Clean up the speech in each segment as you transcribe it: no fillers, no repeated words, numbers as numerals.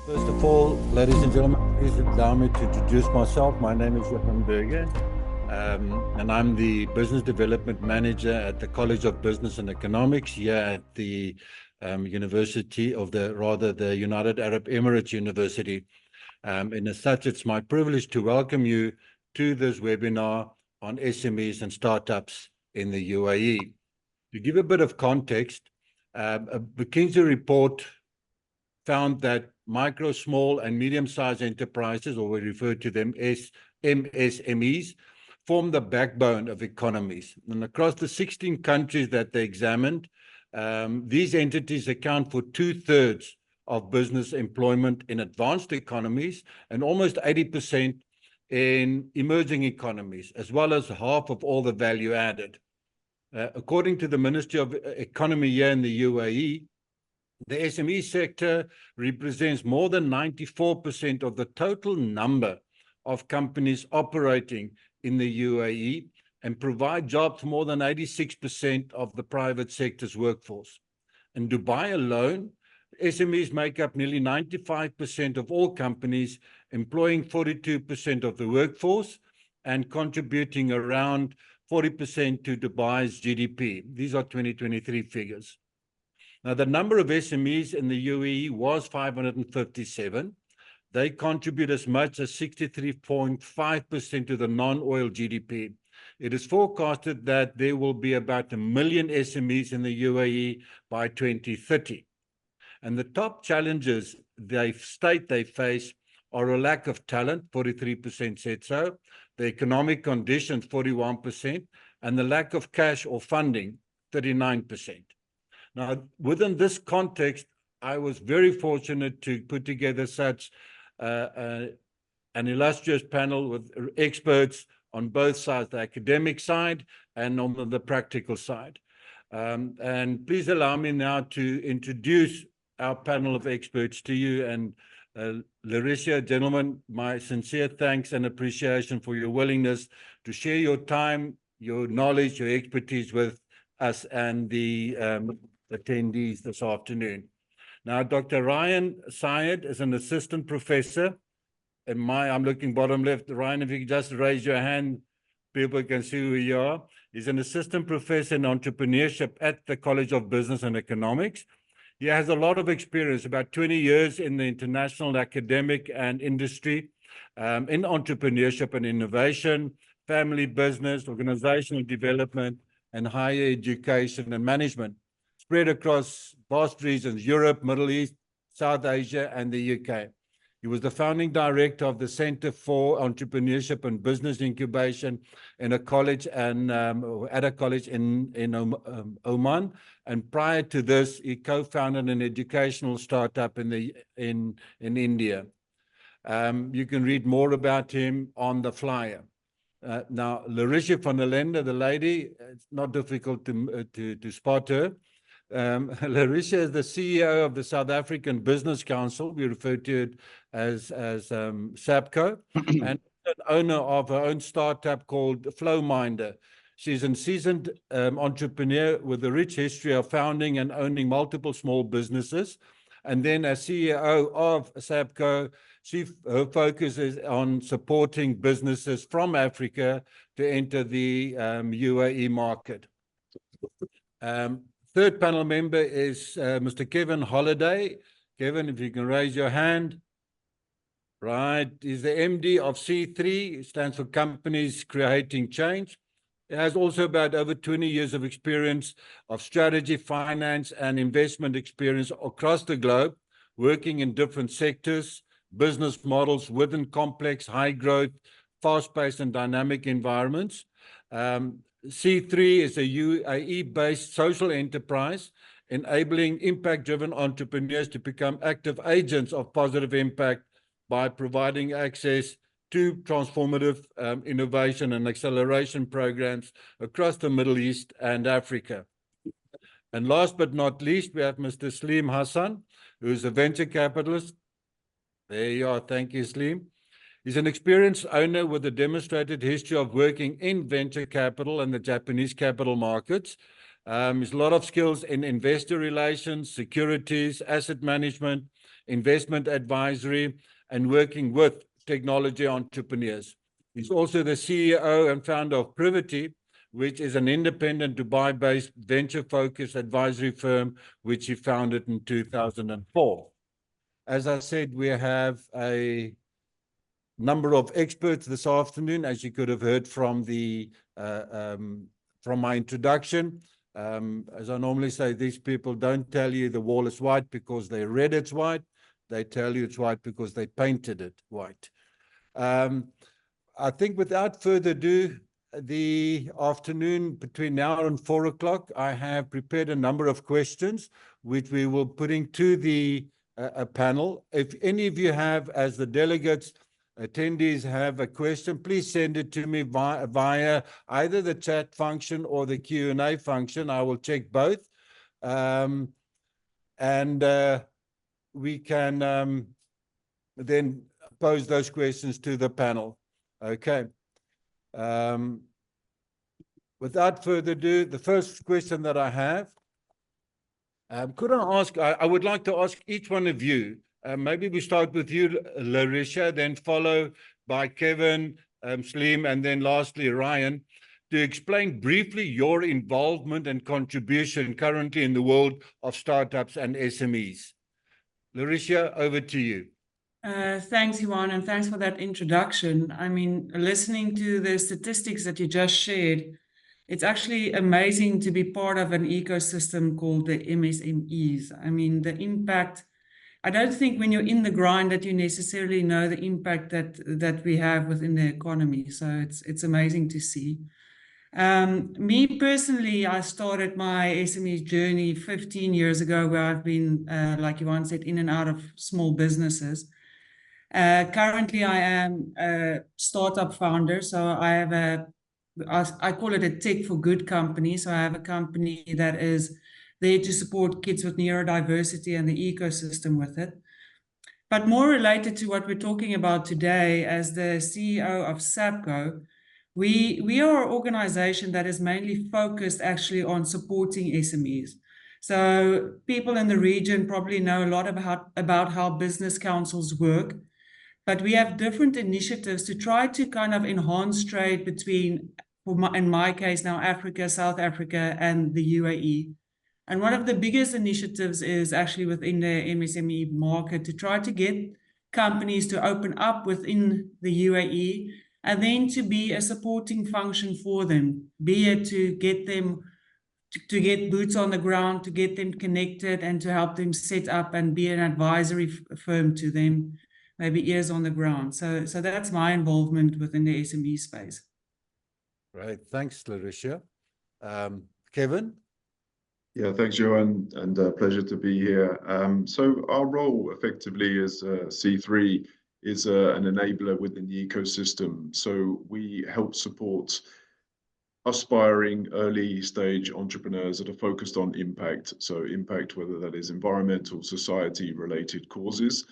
First of all, ladies and gentlemen, please allow me to introduce myself. My name is Johan Berger, and I'm the Business Development Manager at the College of Business and Economics here at the University of the United Arab Emirates University. And as such, it's my privilege to welcome you to this webinar on SMEs and startups in the UAE. To give a bit of context, a McKinsey report found that micro, small, and medium-sized enterprises, or we refer to them as MSMEs, form the backbone of economies. And across the 16 countries that they examined, these entities account for 2/3 of business employment in advanced economies and almost 80% in emerging economies, as well as half of all the value added. According to the Ministry of Economy here in the UAE, the SME sector represents more than 94% of the total number of companies operating in the UAE and provide jobs for more than 86% of the private sector's workforce. In Dubai alone, SMEs make up nearly 95% of all companies, employing 42% of the workforce and contributing around 40% to Dubai's GDP. These are 2023 figures. Now, the number of SMEs in the UAE was 557. They contribute as much as 63.5% to the non-oil GDP. It is forecasted that there will be about 1 million SMEs in the UAE by 2030. And the top challenges they state they face are a lack of talent, 43% said so, the economic conditions, 41%, and the lack of cash or funding, 39%. Now, within this context, I was very fortunate to put together such an illustrious panel with experts on both sides, the academic side and on the practical side. And please allow me now to introduce our panel of experts to you. And Larissa, gentlemen, my sincere thanks and appreciation for your willingness to share your time, your knowledge, your expertise with us and the attendees this afternoon. Now, Dr. Ryan Syed is an assistant professor. I'm looking bottom left. Ryan, if you could just raise your hand, people can see who you are. He's an assistant professor in entrepreneurship at the College of Business and Economics. He has a lot of experience, about 20 years in the international academic and industry, in entrepreneurship and innovation, family business, organizational development, and higher education and management, spread across vast regions, Europe, Middle East, South Asia, and the UK. He was the founding director of the Center for Entrepreneurship and Business Incubation in a college and at a college in Oman. And prior to this, he co-founded an educational startup in India. You can read more about him on the flyer. Now, Larissa van der Lende, the lady, it's not difficult to spot her. Larissa is the CEO of the South African Business Council. We refer to it as SABCO, and an owner of her own startup called Flowminder. She's a seasoned entrepreneur with a rich history of founding and owning multiple small businesses. And then as CEO of SABCO, her focus is on supporting businesses from Africa to enter the UAE market. Third panel member is Mr. Kevin Holliday. Kevin, if you can raise your hand. Right, he's the MD of C3, it stands for Companies Creating Change. He has also about over 20 years of experience of strategy, finance, and investment experience across the globe, working in different sectors, business models within complex, high-growth, fast-paced, and dynamic environments. C3 is a UAE-based social enterprise enabling impact-driven entrepreneurs to become active agents of positive impact by providing access to transformative innovation and acceleration programs across the Middle East and Africa. And last but not least, we have Mr. Slim Hassan, who is a venture capitalist. There you are. Thank you, Slim. He's an experienced owner with a demonstrated history of working in venture capital and the Japanese capital markets. There's a lot of skills in investor relations, securities, asset management, investment advisory, and working with technology entrepreneurs. He's also the CEO and founder of Privity, which is an independent Dubai-based venture-focused advisory firm, which he founded in 2004. As I said, we have a number of experts this afternoon, as you could have heard from my introduction. As I normally say, these people don't tell you the wall is white because they read it's white. They tell you it's white because they painted it white. I think without further ado, the afternoon between now and 4 o'clock, I have prepared a number of questions which we will putting to the panel. If any of you have, as the delegates, attendees have a question, please send it to me via either the chat function or the Q&A function. I will check both. We can then pose those questions to the panel. Okay. Without further ado, the first question that I have, could I ask, I would like to ask each one of you, maybe we start with you, Larisha, then follow by Kevin, Slim, and then lastly, Ryan, to explain briefly your involvement and contribution currently in the world of startups and SMEs. Larisha, over to you. Thanks, Iwan, and thanks for that introduction. I mean, listening to the statistics that you just shared, it's actually amazing to be part of an ecosystem called the MSMEs. I mean, the impact, I don't think when you're in the grind that you necessarily know the impact that we have within the economy. So it's amazing to see. Me personally, I started my SME journey 15 years ago, where I've been, like Iwan said, in and out of small businesses. Currently, I am a startup founder, so I call it a tech for good company. So I have a company that is there to support kids with neurodiversity and the ecosystem with it. But more related to what we're talking about today, as the CEO of SAPCO, we are an organization that is mainly focused actually on supporting SMEs. So people in the region probably know a lot about how business councils work, but we have different initiatives to try to kind of enhance trade between, in my case now, Africa, South Africa, and the UAE. And one of the biggest initiatives is actually within the MSME market to try to get companies to open up within the UAE and then to be a supporting function for them, be it to get them to get boots on the ground, to get them connected and to help them set up and be an advisory firm to them, maybe ears on the ground. So that's my involvement within the SME space. Right. Thanks, Larisha. Kevin? Yeah, thanks, Johan, and pleasure to be here. So our role effectively as C3 is an enabler within the ecosystem. So we help support aspiring early stage entrepreneurs that are focused on impact. So impact, whether that is environmental, society related causes.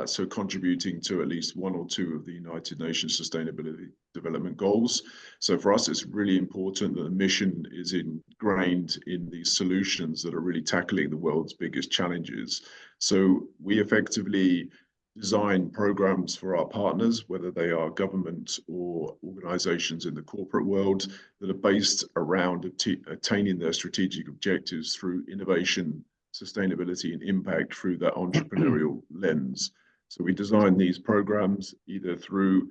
So contributing to at least one or two of the United Nations Sustainability Development Goals. So for us, it's really important that the mission is ingrained in these solutions that are really tackling the world's biggest challenges. So we effectively design programs for our partners, whether they are government or organizations in the corporate world, that are based around attaining their strategic objectives through innovation, sustainability, and impact through that entrepreneurial lens. So we design these programs either through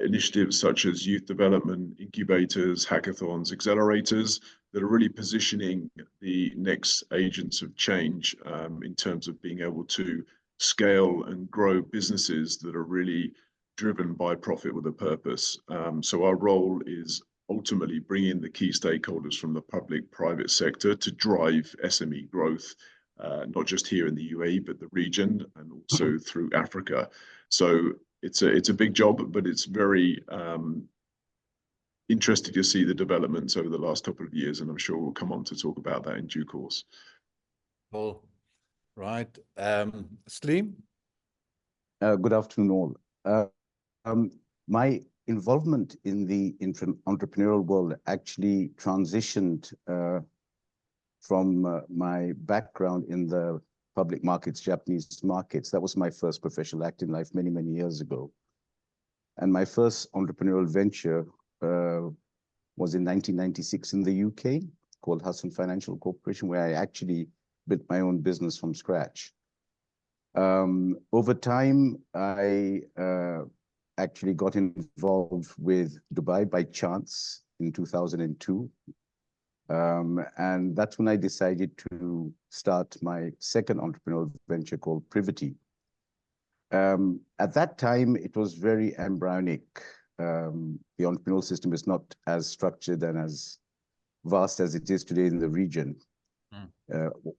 initiatives such as youth development, incubators, hackathons, accelerators, that are really positioning the next agents of change in terms of being able to scale and grow businesses that are really driven by profit with a purpose. So our role is ultimately bringing the key stakeholders from the public, private sector to drive SME growth, not just here in the UAE, but the region and also through Africa. So it's a big job, but it's very interesting to see the developments over the last couple of years, and I'm sure we'll come on to talk about that in due course. Cool. Right. Slim? Good afternoon all. My involvement in the entrepreneurial world actually transitioned from my background in the public markets, Japanese markets. That was my first professional act in life many, many years ago. And my first entrepreneurial venture was in 1996 in the UK, called Hudson Financial Corporation, where I actually built my own business from scratch. Over time, I actually got involved with Dubai by chance in 2002. And that's when I decided to start my second entrepreneurial venture called Privity. At that time, it was very embryonic. The entrepreneurial system is not as structured and as vast as it is today in the region.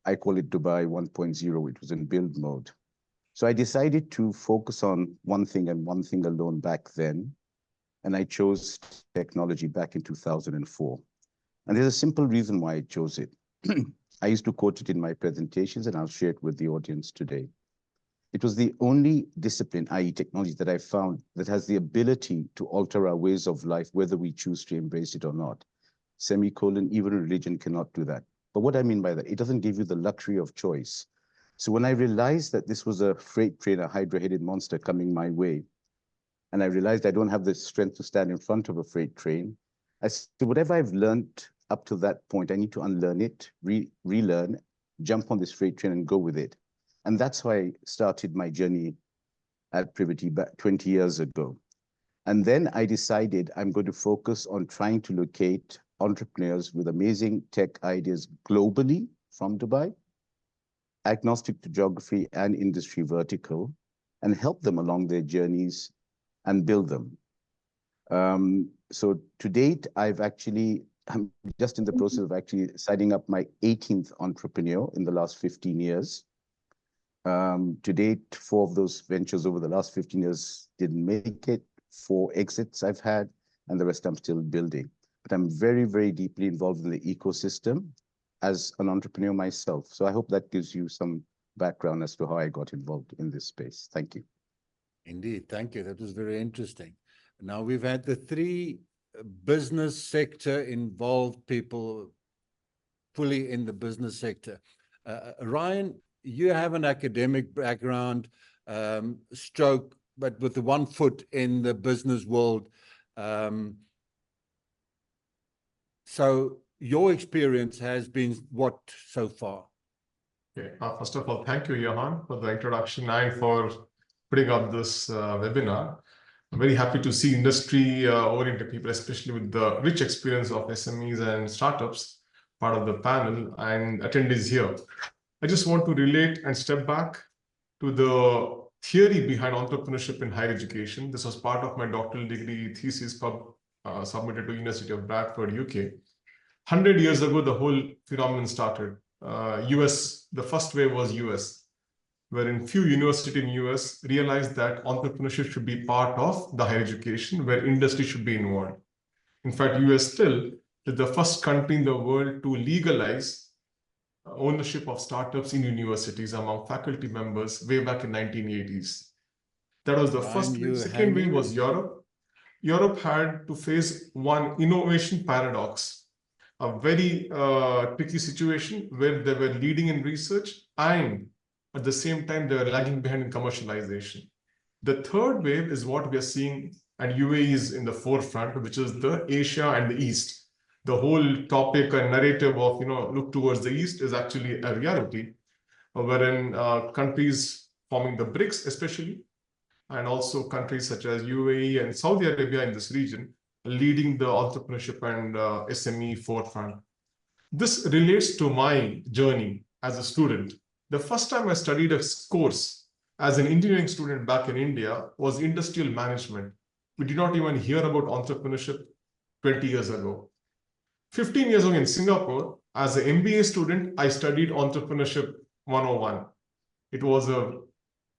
I call it Dubai 1.0. It was in build mode. So I decided to focus on one thing and one thing alone back then. And I chose technology back in 2004. And there's a simple reason why I chose it. I used to quote it in my presentations, and I'll share it with the audience today. It was the only discipline, i.e. technology, that I found that has the ability to alter our ways of life, whether we choose to embrace it or not. Semicolon, even religion cannot do that. But what I mean by that, it doesn't give you the luxury of choice. So when I realized that this was a freight train, a hydra-headed monster coming my way, and I realized I don't have the strength to stand in front of a freight train, I said, whatever I've learned up to that point, I need to unlearn it, relearn, jump on this freight train and go with it. And that's how I started my journey at Privity back 20 years ago. And then I decided I'm going to focus on trying to locate entrepreneurs with amazing tech ideas globally from Dubai, agnostic to geography and industry vertical, and help them along their journeys and build them. So to date, I'm just in the process of actually signing up my 18th entrepreneur in the last 15 years. To date, 4 of those ventures over the last 15 years didn't make it. 4 exits I've had, and the rest I'm still building. But I'm very, very deeply involved in the ecosystem as an entrepreneur myself. So I hope that gives you some background as to how I got involved in this space. Thank you. Indeed, thank you. That was very interesting. Now we've had the 3 business sector involved people fully in the business sector. Ryan, you have an academic background, but with the 1 foot in the business world. So your experience has been what so far? Okay. First of all, thank you, Johan, for the introduction and for putting up this webinar. I'm very happy to see industry-oriented people, especially with the rich experience of SMEs and startups, part of the panel and attendees here. I just want to relate and step back to the theory behind entrepreneurship in higher education. This was part of my doctoral degree thesis submitted to University of Bradford, UK. 100 years ago, the whole phenomenon started. The first wave was US, wherein few universities in US realized that entrepreneurship should be part of the higher education, where industry should be involved. In fact, US still is the first country in the world to legalize ownership of startups in universities among faculty members way back in 1980s. That was the first wave. Second wave was Europe. Europe had to face one innovation paradox, a very tricky situation where they were leading in research and at the same time they were lagging behind in commercialization. The third wave is what we are seeing, and UAE is in the forefront, which is the Asia and the East. The whole topic and narrative of look towards the East is actually a reality, wherein countries forming the BRICS especially, and also countries such as UAE and Saudi Arabia in this region, leading the entrepreneurship and SME forefront. This relates to my journey as a student. The first time I studied a course as an engineering student back in India was industrial management. We did not even hear about entrepreneurship 20 years ago. 15 years ago in Singapore, as an MBA student, I studied Entrepreneurship 101. It was an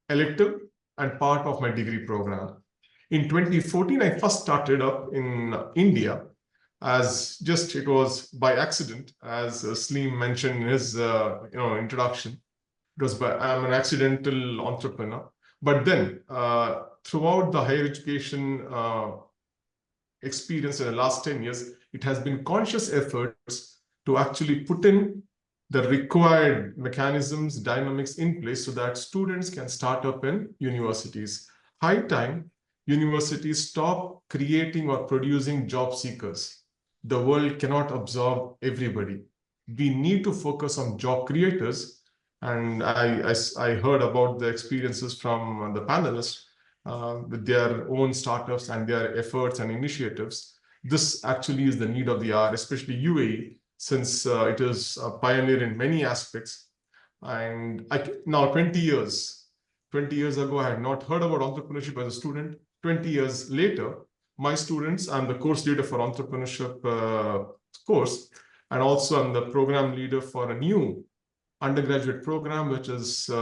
elective and part of my degree program. In 2014, I first started up in India it was by accident, as Slim mentioned in his introduction. I'm an accidental entrepreneur. But then throughout the higher education experience in the last 10 years, it has been conscious efforts to actually put in the required mechanisms, dynamics in place so that students can start up in universities. High time universities stop creating or producing job seekers. The world cannot absorb everybody. We need to focus on job creators. And I heard about the experiences from the panelists with their own startups and their efforts and initiatives. This actually is the need of the hour, especially UAE, since it is a pioneer in many aspects. And now 20 years ago, I had not heard about entrepreneurship as a student. 20 years later, my students, I'm the course leader for entrepreneurship course, and also I'm the program leader for a new undergraduate program, which is in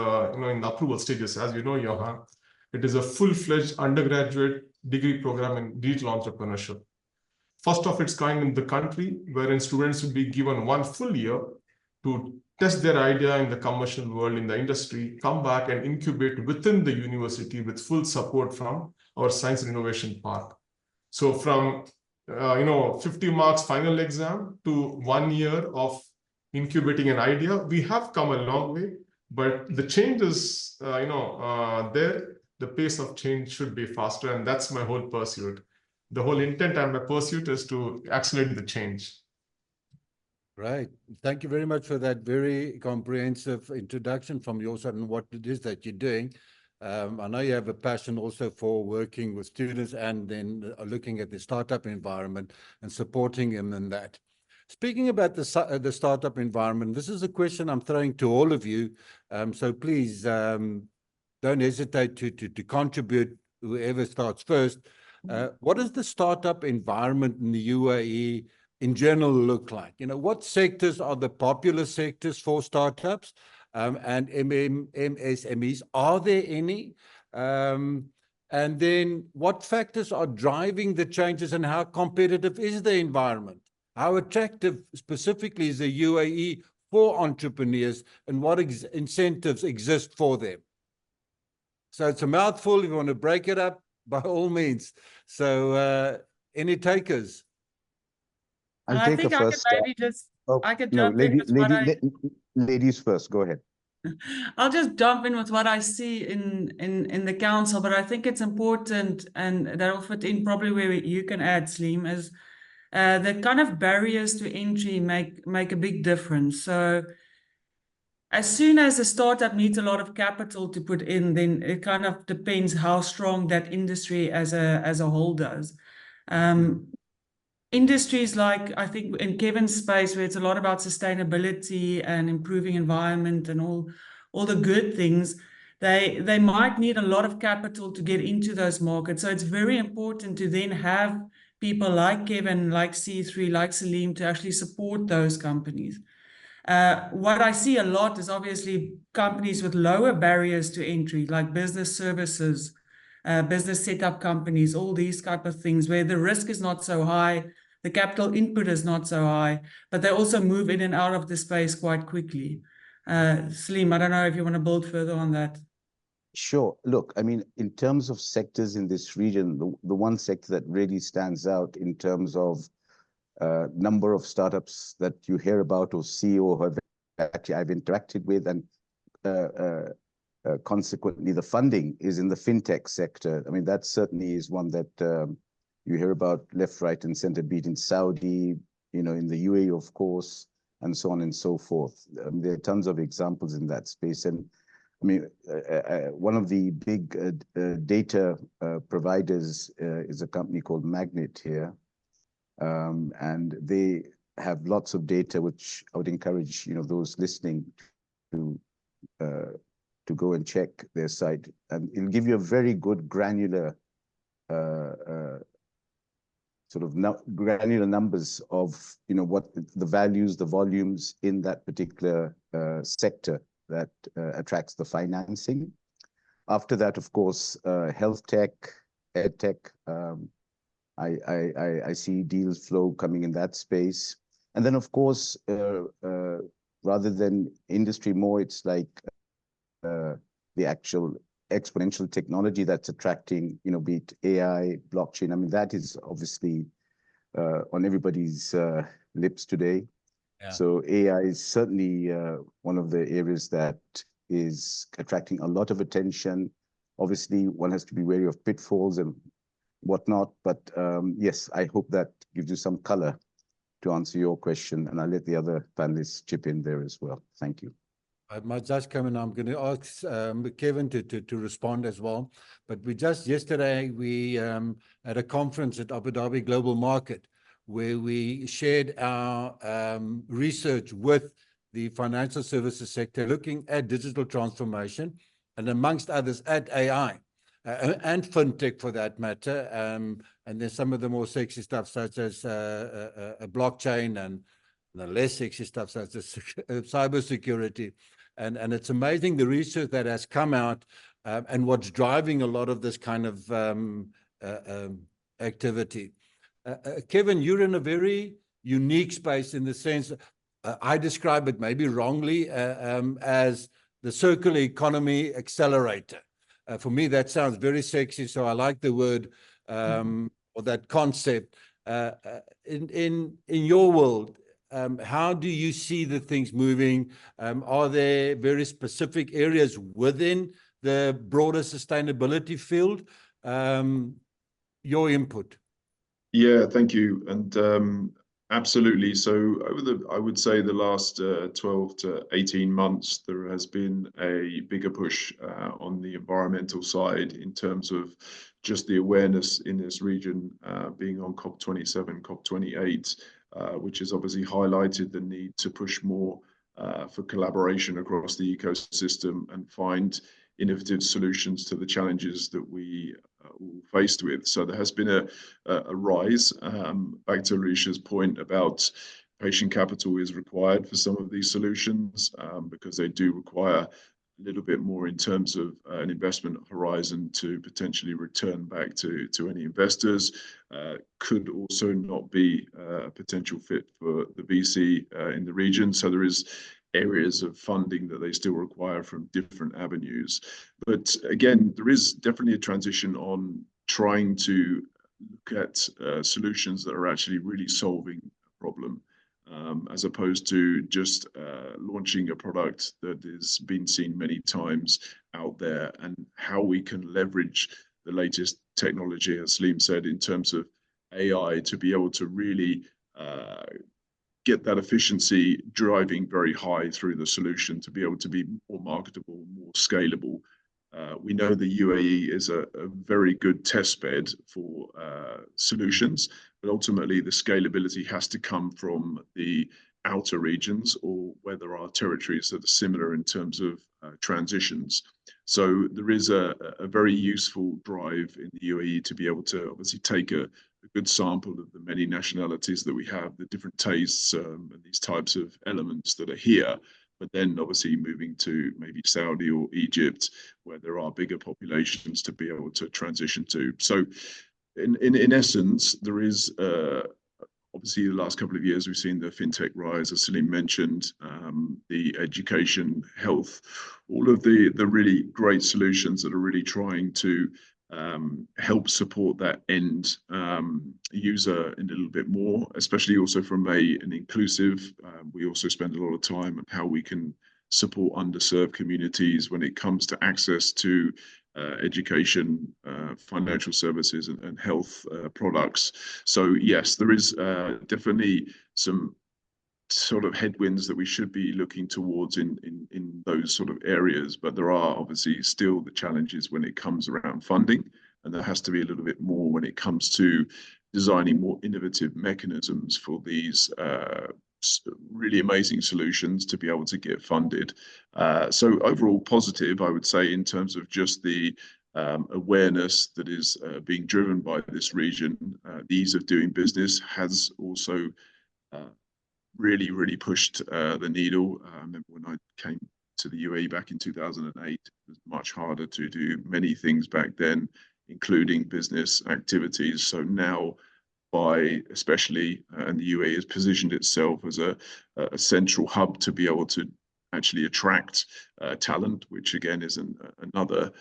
the approval stages. As you know, Johan, it is a full-fledged undergraduate degree program in digital entrepreneurship. First of its kind in the country, wherein students will be given 1 full year to test their idea in the commercial world, in the industry, come back and incubate within the university with full support from our Science and Innovation Park. So from 50 marks final exam to 1 year of incubating an idea, we have come a long way, but the change is there. The pace of change should be faster, and that's my whole pursuit. The whole intent and my pursuit is to accelerate the change. Right. Thank you very much for that very comprehensive introduction from your side and what it is that you're doing. I know you have a passion also for working with students and then looking at the startup environment and supporting them in that. Speaking about the startup environment, this is a question I'm throwing to all of you. So please don't hesitate to contribute, whoever starts first. What does the startup environment in the UAE in general look like? What sectors are the popular sectors for startups and MSMEs? Are there any? And then what factors are driving the changes and how competitive is the environment? How attractive specifically is the UAE for entrepreneurs and what incentives exist for them? So it's a mouthful. If you want to break it up, by all means. So any takers? I'll I take think a I could first. maybe just, I could jump in with what I... Ladies first, go ahead. I'll just jump in with what I see in the council, but I think it's important, and that'll fit in probably where you can add, Saleem, is the kind of barriers to entry make a big difference. So as soon as a startup needs a lot of capital to put in, then it kind of depends how strong that industry as a whole does. Industries like, I think in Kevin's space, where it's a lot about sustainability and improving environment and all the good things, they might need a lot of capital to get into those markets. So it's very important to then have people like Kevin, like C3, like Saleem to actually support those companies. What I see a lot is obviously companies with lower barriers to entry, like business services, business setup companies, all these type of things where the risk is not so high, the capital input is not so high, but they also move in and out of the space quite quickly. Saleem, I don't know if you want to build further on that. Sure. Look, I mean, in terms of sectors in this region, the one sector that really stands out in terms of number of startups that you hear about or see or have actually I've interacted with, and consequently the funding is in the fintech sector. I mean, that certainly is one that you hear about left, right, and center, be it in Saudi, in the UAE, of course, and so on and so forth. There are tons of examples in that space. And I mean, one of the big data providers is a company called Magnet here. And they have lots of data, which I would encourage those listening to go and check their site, and it'll give you a very good granular granular numbers of what the values, the volumes in that particular sector that attracts the financing. After that, of course, health tech, ed tech. I see deals flow coming in that space. And then, of course, rather than industry more, it's like the actual exponential technology that's attracting, be it AI, blockchain. I mean, that is obviously on everybody's lips today. Yeah. So AI is certainly one of the areas that is attracting a lot of attention. Obviously, one has to be wary of pitfalls and whatnot, but yes, I hope that gives you some color to answer your question, and I'll let the other panelists chip in there as well. Thank you. I might just come in. I'm going to ask Kevin to respond as well. But yesterday, we at a conference at Abu Dhabi Global Market, where we shared our research with the financial services sector, looking at digital transformation, and amongst others at AI and fintech for that matter. And then some of the more sexy stuff, such as a blockchain, and the less sexy stuff, such as cybersecurity. And it's amazing the research that has come out and what's driving a lot of this kind of activity. Kevin, you're in a very unique space in the sense, I describe it maybe wrongly as the circular economy accelerator. For me, that sounds very sexy, so I like the word or that concept. In your world, how do you see the things moving? Are there very specific areas within the broader sustainability field? Your input. Yeah, thank you. And absolutely. So I would say the last 12 to 18 months, there has been a bigger push on the environmental side in terms of just the awareness in this region, being on COP27, COP28, which has obviously highlighted the need to push more for collaboration across the ecosystem and find innovative solutions to the challenges that we are all faced with. So there has been a rise. Back to Risha's point about patient capital is required for some of these solutions because they do require a little bit more in terms of an investment horizon to potentially return back to any investors. Could also not be a potential fit for the VC in the region. So there is areas of funding that they still require from different avenues. But again, there is definitely a transition on trying to look at solutions that are actually really solving a problem, as opposed to just launching a product that has been seen many times out there, and how we can leverage the latest technology, as Salim said, in terms of AI, to be able to really get that efficiency driving very high through the solution to be able to be more marketable, more scalable. We know the UAE is a very good test bed for solutions, but ultimately the scalability has to come from the outer regions, or where there are territories that are similar in terms of transitions. So there is a very useful drive in the UAE to be able to obviously take a good sample of the many nationalities that we have, the different tastes and these types of elements that are here, but then obviously moving to maybe Saudi or Egypt, where there are bigger populations to be able to transition to. So in essence, there is obviously the last couple of years, we've seen the fintech rise, as Salim mentioned, the education, health, all of the really great solutions that are really trying to help support that end user a little bit more, especially also from an inclusive. We also spend a lot of time on how we can support underserved communities when it comes to access to education, financial services, and health products. So yes, there is definitely some sort of headwinds that we should be looking towards in those sort of areas, but there are obviously still the challenges when it comes around funding, and there has to be a little bit more when it comes to designing more innovative mechanisms for these really amazing solutions to be able to get funded. So overall positive, I would say, in terms of just the awareness that is being driven by this region. The ease of doing business has also really pushed the needle. I remember when I came to the UAE back in 2008, it was much harder to do many things back then, including business activities. So now, especially and the UAE has positioned itself as a central hub to be able to actually attract talent, which again is another,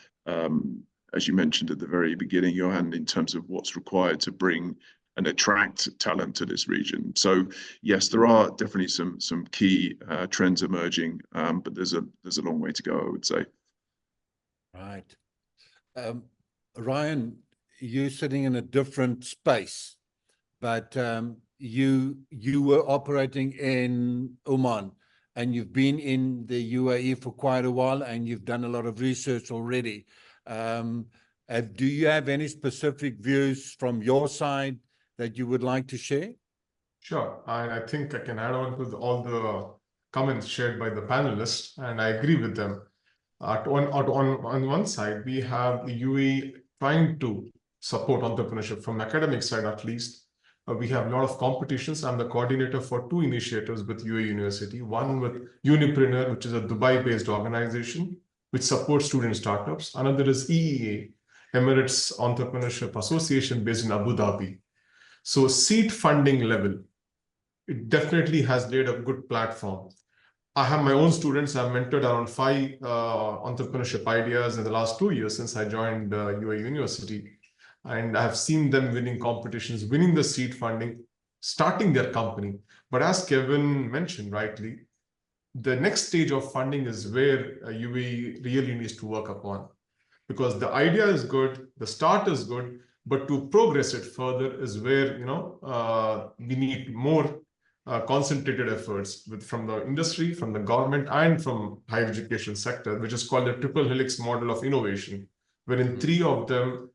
as you mentioned at the very beginning, Johan, in terms of what's required to bring and attract talent to this region. So yes, there are definitely some key trends emerging, but there's a long way to go, I would say. Right. Ryan, you're sitting in a different space, but you were operating in Oman, and you've been in the UAE for quite a while, and you've done a lot of research already. Do you have any specific views from your side that you would like to share? Sure. I think I can add on with all the comments shared by the panelists, and I agree with them. On one side, we have the UAE trying to support entrepreneurship from academic side, at least. We have a lot of competitions. I'm the coordinator for 2 initiatives with UAE University. One with Unipreneur, which is a Dubai-based organization which supports student startups. Another is EEA, Emirates Entrepreneurship Association, based in Abu Dhabi. So seed funding level, it definitely has laid a good platform. I have my own students. I've mentored around 5 entrepreneurship ideas in the last 2 years since I joined UAE University. And I've seen them winning competitions, winning the seed funding, starting their company. But as Kevin mentioned rightly, the next stage of funding is where UAE really needs to work upon. Because the idea is good, the start is good, but to progress it further is where we need more concentrated efforts from the industry, from the government, and from higher education sector, which is called the triple helix model of innovation, wherein 3 of them,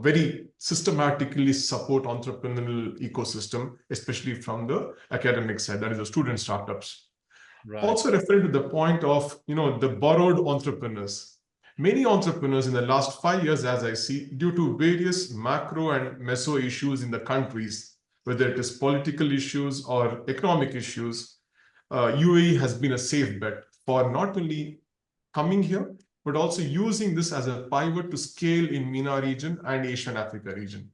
very systematically support entrepreneurial ecosystem, especially from the academic side, that is the student startups. Right. Also referring to the point of the borrowed entrepreneurs. Many entrepreneurs in the last 5 years, as I see, due to various macro and meso issues in the countries, whether it is political issues or economic issues, UAE has been a safe bet for not only coming here, but also using this as a pivot to scale in MENA region and Asian Africa region.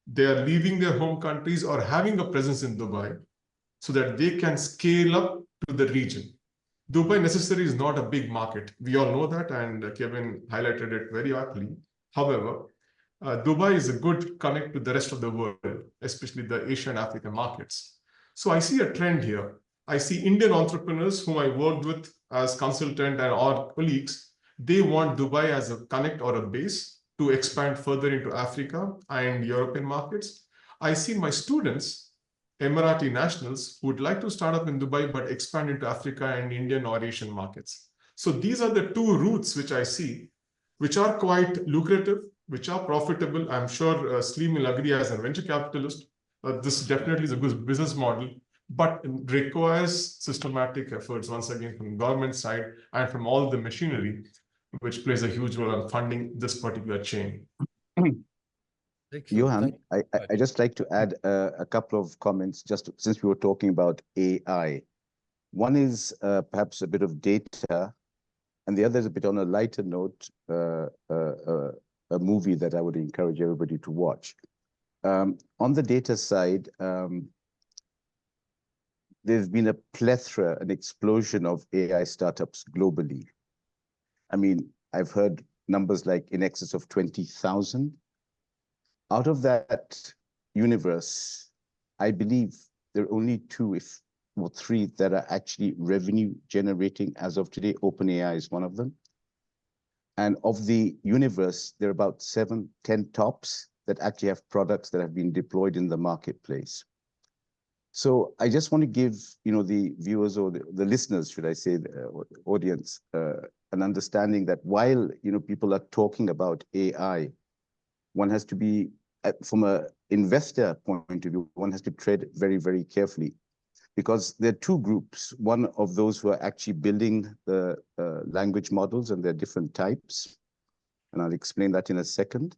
They are leaving their home countries or having a presence in Dubai so that they can scale up to the region. Dubai necessarily is not a big market. We all know that, and Kevin highlighted it very aptly. However, Dubai is a good connect to the rest of the world, especially the Asian African markets. So I see a trend here. I see Indian entrepreneurs whom I worked with as consultant and our colleagues, they want Dubai as a connect or a base to expand further into Africa and European markets. I see my students, Emirati nationals, who would like to start up in Dubai but expand into Africa and Indian or Asian markets. So these are the 2 routes which I see, which are quite lucrative, which are profitable. I'm sure Slim will agree as a venture capitalist. This definitely is a good business model, but it requires systematic efforts, once again, from the government side and from all the machinery, which plays a huge role in funding this particular chain. Johan, I just like to add a couple of comments, just since we were talking about AI. One is perhaps a bit of data, and the other is a bit on a lighter note, a movie that I would encourage everybody to watch. On the data side, there's been a plethora, an explosion of AI startups globally. I mean, I've heard numbers like in excess of 20,000. Out of that universe, I believe there are only 2 or 3 that are actually revenue generating as of today. OpenAI is one of them. And of the universe, there are about 7, 10 tops that actually have products that have been deployed in the marketplace. So I just want to give the viewers, or the listeners, should I say, the audience, an understanding that while people are talking about AI, one has to be, from an investor point of view, one has to tread very, very carefully, because there are 2 groups. One of those who are actually building the language models, and there are different types, and I'll explain that in a second.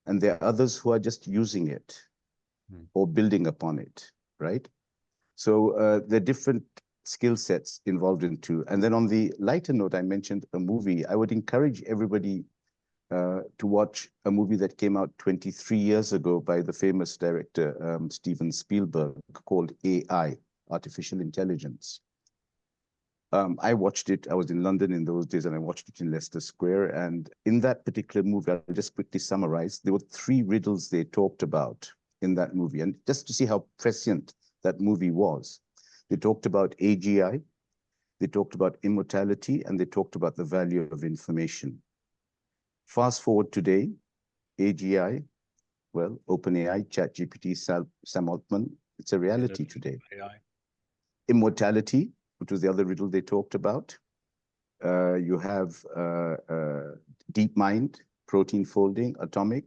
And there are others who are just using it or building upon it, right? So there are different skill sets involved in 2. And then on the lighter note, I mentioned a movie. I would encourage everybody to watch a movie that came out 23 years ago by the famous director, Steven Spielberg, called AI, Artificial Intelligence. I watched it. I was in London in those days, and I watched it in Leicester Square. And in that particular movie, I'll just quickly summarize. There were 3 riddles they talked about in that movie, and just to see how prescient that movie was. They talked about AGI, they talked about immortality, and they talked about the value of information. Fast forward today, AGI, well, OpenAI, ChatGPT, Sam Altman, it's a reality today. AI. Immortality, which was the other riddle they talked about. You have deep mind, protein folding, atomic.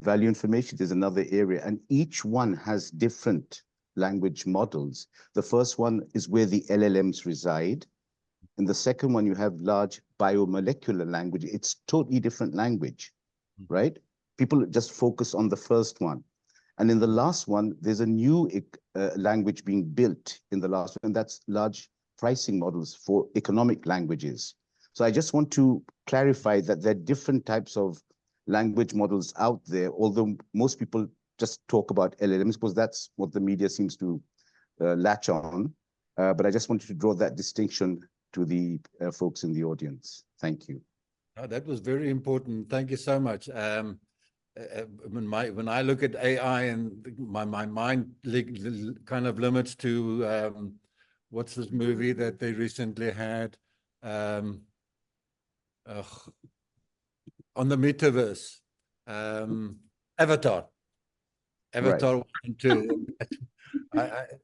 Value information is another area, and each one has different language models. The first one is where the LLMs reside. In the second one, you have large biomolecular language. It's totally different language, right? People just focus on the first one. And in the last one, there's a new language being built in the last one, and that's large pricing models for economic languages. So I just want to clarify that there are different types of language models out there, although most people just talk about LLMs because that's what the media seems to latch on. But I just wanted to draw that distinction to the folks in the audience. Thank you. Oh, that was very important. Thank you so much. When I look at AI, and my mind kind of limits to what's this movie that they recently had on the metaverse, Avatar. Avatar 1 and 2.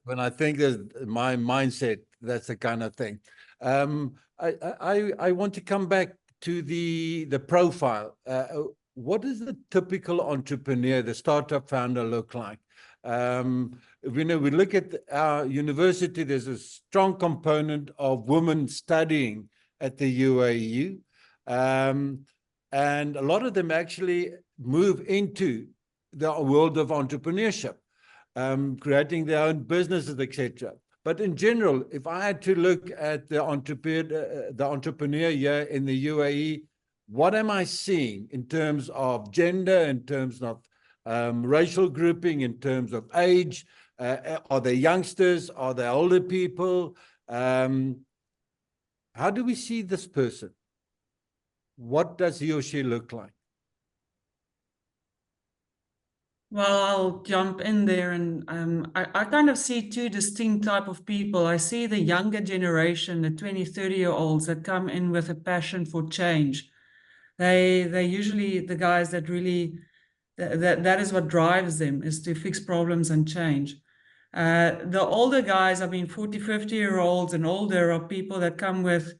When I think that my mindset, that's the kind of thing. I want to come back to the profile. What does the typical entrepreneur, the startup founder, look like? We look at our university, there's a strong component of women studying at the UAEU. And a lot of them actually move into the world of entrepreneurship, creating their own businesses, etc. But in general, if I had to look at the entrepreneur here in the UAE, what am I seeing in terms of gender, in terms of racial grouping, in terms of age? Are they youngsters? Are they older people? How do we see this person? What does he or she look like? Well, I'll jump in there, and I kind of see 2 distinct type of people. I see the younger generation, the 20, 30-year-olds that come in with a passion for change. They're usually the guys that really, that is what drives them, is to fix problems and change. The older guys, I mean, 40, 50-year-olds and older, are people that come with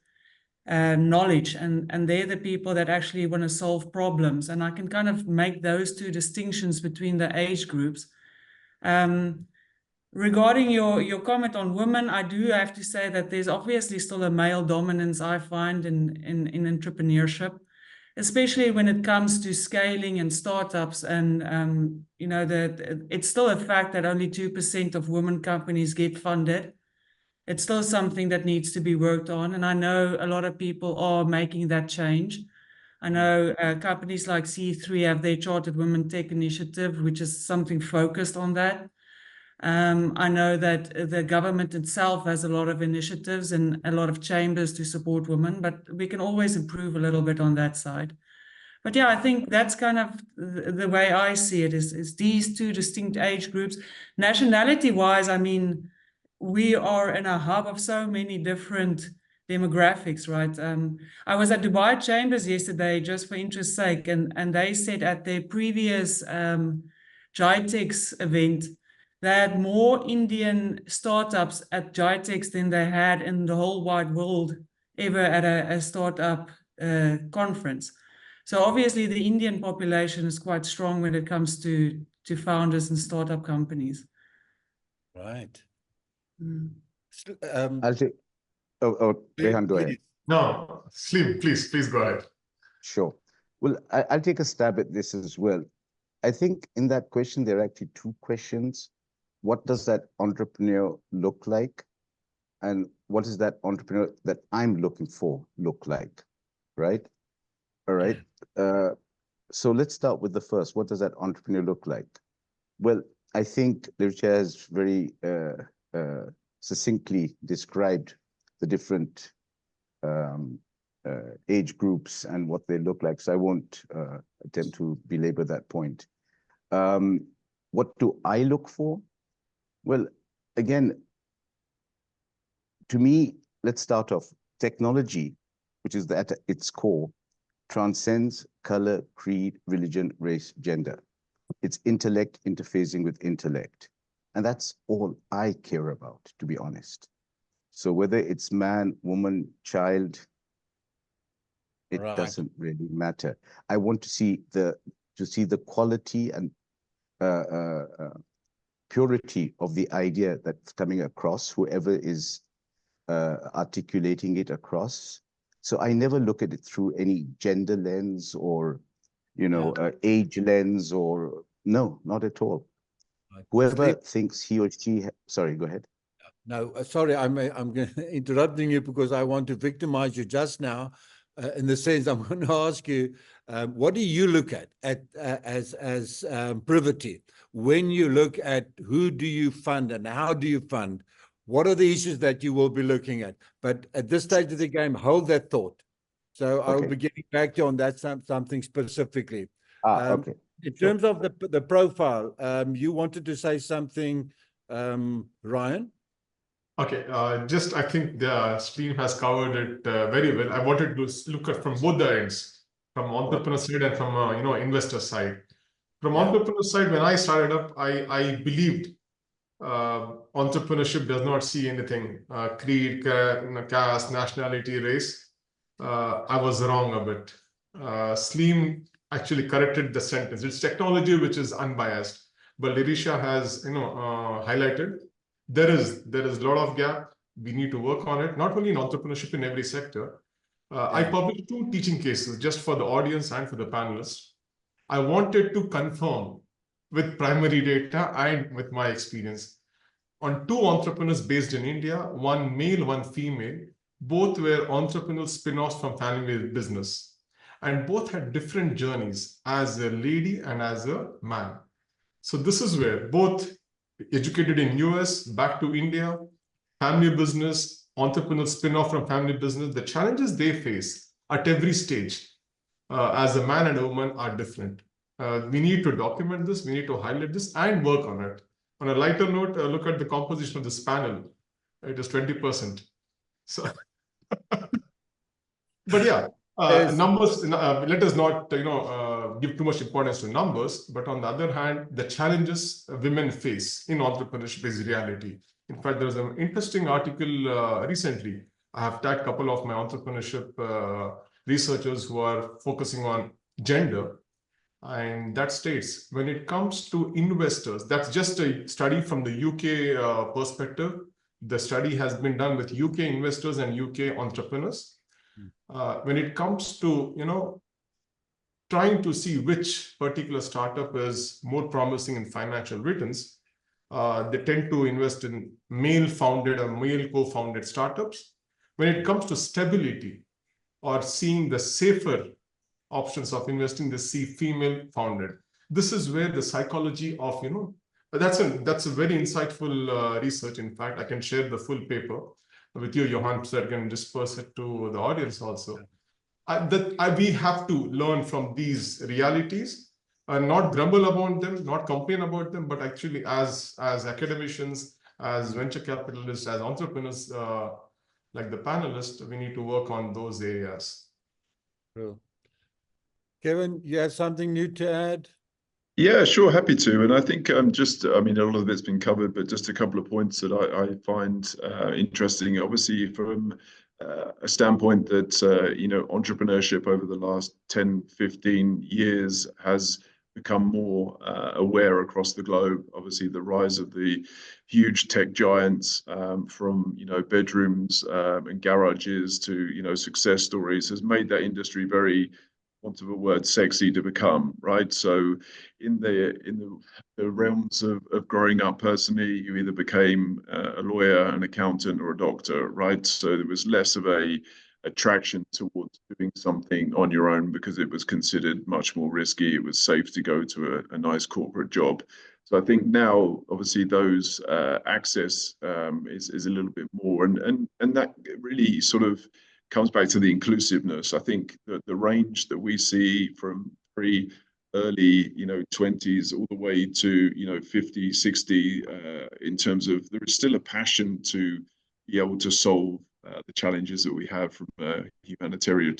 knowledge, and they're the people that actually want to solve problems. And I can kind of make those 2 distinctions between the age groups. Regarding your comment on women, I do have to say that there's obviously still a male dominance, I find, in entrepreneurship, especially when it comes to scaling and startups. And it's still a fact that only 2% of women companies get funded. It's still something that needs to be worked on, and I know a lot of people are making that change. I know companies like C3 have their Chartered Women Tech Initiative, which is something focused on that. I know that the government itself has a lot of initiatives and a lot of chambers to support women, but we can always improve a little bit on that side. But yeah, I think that's kind of the way I see it, is these 2 distinct age groups. Nationality-wise, I mean, we are in a hub of so many different demographics, right? I was at Dubai Chambers yesterday, just for interest's sake, and they said at their previous GITEX event, they had more Indian startups at GITEX than they had in the whole wide world ever at a startup conference. So obviously the Indian population is quite strong when it comes to founders and startup companies. Right. I'll take. Rehan, go ahead. No, Slim, please go ahead. Sure. Well, I'll take a stab at this as well. I think in that question, there are actually 2 questions. What does that entrepreneur look like? And what is that entrepreneur that I'm looking for look like? Right? All right. So let's start with the first. What does that entrepreneur look like? Well, I think Liricha has very succinctly described the different age groups and what they look like. So I won't attempt to belabor that point. What do I look for? Well, again, to me, let's start off. Technology, which is at its core, transcends color, creed, religion, race, gender. It's intellect interfacing with intellect. And that's all I care about, to be honest. So whether it's man, woman, child, it doesn't really matter. I want to see the quality and purity of the idea that's coming across, whoever is articulating it across. So I never look at it through any gender lens or, age lens or, no, not at all. Whoever thinks he or she, sorry, go ahead. No, sorry, I'm interrupting you because I want to victimize you just now. In the sense, I'm going to ask you, what do you look at as Privity? When you look at who do you fund and how do you fund, what are the issues that you will be looking at? But at this stage of the game, hold that thought. So I will be getting back to you on that something specifically. Okay. In terms of the profile, you wanted to say something, Ryan? Okay, I think the stream has covered it very well. I wanted to look at from both the ends, from entrepreneur side and from investor side. From entrepreneur side, when I started up, I believed entrepreneurship does not see anything, creed, caste, nationality, race. I was wrong a bit. Slim actually corrected the sentence. It's technology which is unbiased, but Lirisha has highlighted there is a lot of gap. We need to work on it, not only in entrepreneurship, in every sector. I published 2 teaching cases just for the audience and for the panelists. I wanted to confirm with primary data and with my experience on 2 entrepreneurs based in India, one male, one female. Both were entrepreneurial spin-offs from family business, and both had different journeys as a lady and as a man. So this is where both educated in US, back to India, family business, entrepreneurial spin-off from family business, the challenges they face at every stage as a man and a woman are different. We need to document this, we need to highlight this and work on it. On a lighter note, look at the composition of this panel. It is 20%. So, but yeah, numbers, let us not give too much importance to numbers, but on the other hand, the challenges women face in entrepreneurship is reality. In fact, there was an interesting article recently. I have tagged a couple of my entrepreneurship researchers who are focusing on gender, and that states when it comes to investors, that's just a study from the UK perspective. The study has been done with UK investors and UK entrepreneurs. When it comes to trying to see which particular startup is more promising in financial returns, they tend to invest in male-founded or male co-founded startups. When it comes to stability or seeing the safer options of investing, they see female-founded. This is where the psychology of that's a very insightful research. In fact, I can share the full paper with you, Johan, so I can disperse it to the audience also. We have to learn from these realities and not grumble about them, not complain about them, but actually as academicians, as venture capitalists, as entrepreneurs, like the panelists, we need to work on those areas. Cool. Kevin, you have something new to add? Yeah, sure, happy to. And I think a lot of it's been covered, but just a couple of points that I find interesting. Obviously, from a standpoint that, entrepreneurship over the last 10, 15 years has become more aware across the globe. Obviously, the rise of the huge tech giants from, bedrooms and garages to, success stories has made that industry very, want of a word, sexy to become, right? So in the realms of growing up personally, you either became a lawyer, an accountant, or a doctor, right? So there was less of a attraction towards doing something on your own because it was considered much more risky. It was safe to go to a nice corporate job. So I think now, obviously, those access is a little bit more, and that really sort of comes back to the inclusiveness. I think that the range that we see from very early, 20s all the way to, 50, 60, in terms of there is still a passion to be able to solve the challenges that we have from a humanitarian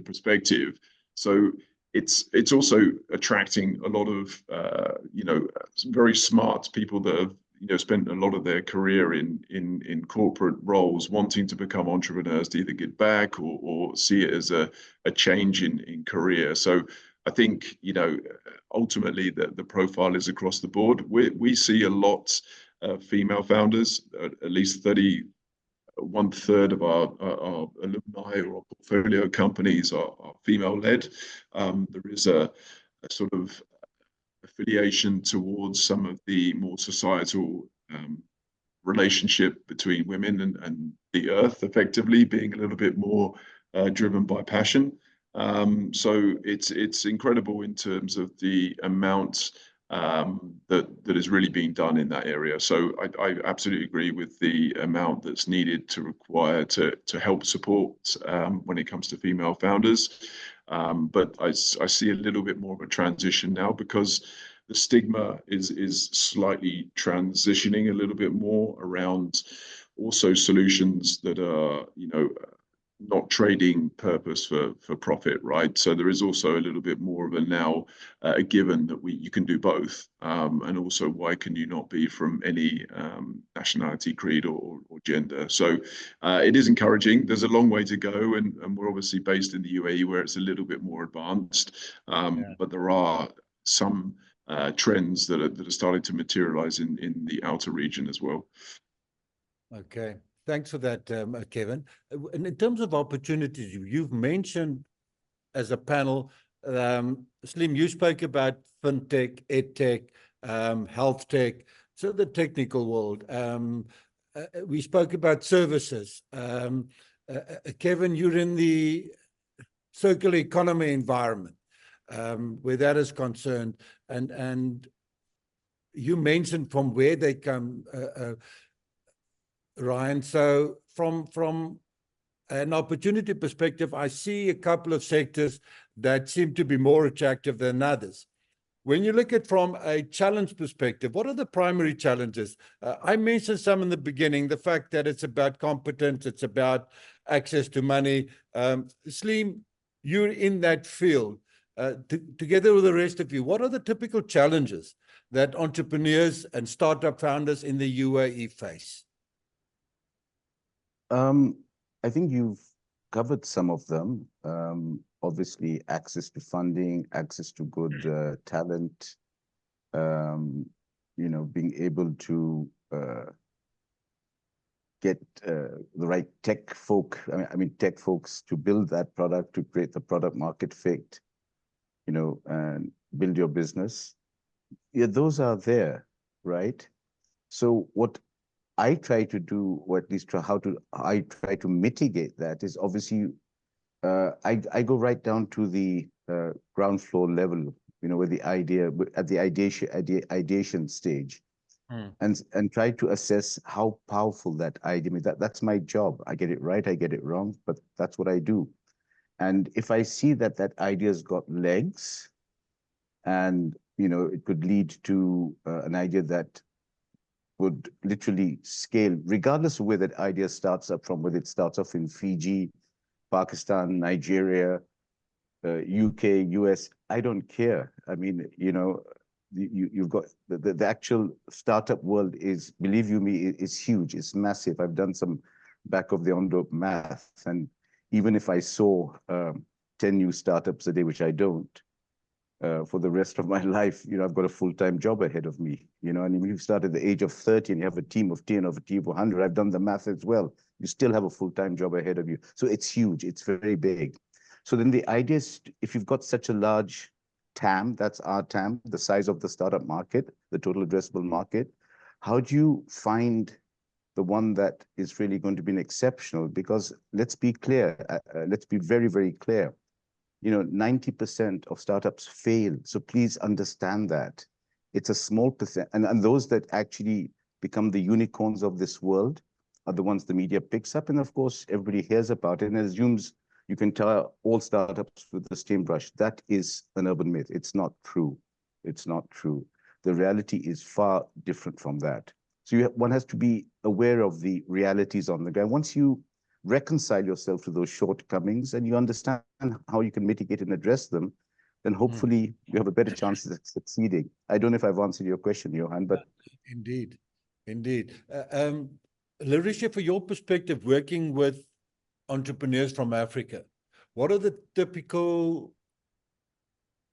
perspective. So it's also attracting a lot of very smart people that have spent a lot of their career in corporate roles, wanting to become entrepreneurs to either give back or see it as a change in career. So I think ultimately the profile is across the board. We see a lot of female founders, at least 1/3 of our alumni or our portfolio companies are female-led. There is a sort of affiliation towards some of the more societal relationship between women and the earth, effectively being a little bit more driven by passion. So it's incredible in terms of the amount that is really being done in that area. So I absolutely agree with the amount that's needed to require to help support when it comes to female founders. But I see a little bit more of a transition now, because the stigma is slightly transitioning a little bit more around also solutions that are, not trading purpose for profit, right? So there is also a little bit more of a now a given that you can do both, and also why can you not be from any nationality, creed, or gender? So it is encouraging. There's a long way to go, and we're obviously based in the UAE, where it's a little bit more advanced, but there are some trends that are starting to materialize in the outer region as well. Okay. Thanks for that, Kevin. And in terms of opportunities, you've mentioned as a panel, Slim, you spoke about fintech, edtech, health tech, so the technical world. We spoke about services. Kevin, you're in the circular economy environment, where that is concerned, and you mentioned from where they come, Ryan. So from an opportunity perspective, I see a couple of sectors that seem to be more attractive than others. When you look at from a challenge perspective, what are the primary challenges? I mentioned some in the beginning, the fact that it's about competence, it's about access to money. Slim, you're in that field. Together with the rest of you, what are the typical challenges that entrepreneurs and startup founders in the UAE face? I think you've covered some of them. Obviously, access to funding, access to good talent, being able to get the right tech tech folks to build that product, to create the product market fit, and build your business. Yeah, those are there, right? So what I try to do, or at least I try to mitigate that, is obviously I go right down to the ground floor level, where the idea at the ideation stage, and try to assess how powerful that idea is. That's my job. I get it right, I get it wrong, but that's what I do. And if I see that idea's got legs, and it could lead to an idea that would literally scale, regardless of where that idea starts up from, whether it starts off in Fiji, Pakistan, Nigeria, UK, US, I don't care. I mean, you've got the actual startup world is, believe you me, is huge. It's massive. I've done some back of the envelope math, and even if I saw 10 new startups a day, which I don't, for the rest of my life, I've got a full-time job ahead of me, and if you start at the age of 30 and you have a team of 10 or a team of 100, I've done the math as well. You still have a full-time job ahead of you. So it's huge. It's very big. So then the idea is, if you've got such a large TAM, that's our TAM, the size of the startup market, the total addressable market, how do you find the one that is really going to be an exceptional? Because let's be clear, let's be very, very clear. 90% of startups fail. So please understand that. It's a small percent, and those that actually become the unicorns of this world are the ones the media picks up, and of course everybody hears about it and assumes you can tar all startups with the same brush. That is an urban myth. It's not true. It's not true. The reality is far different from that. So one has to be aware of the realities on the ground. Once you reconcile yourself to those shortcomings and you understand how you can mitigate and address them, then hopefully you have a better chance of succeeding. I don't know if I've answered your question, Johan, but Indeed, indeed. Larisha, for your perspective, working with entrepreneurs from Africa, what are the typical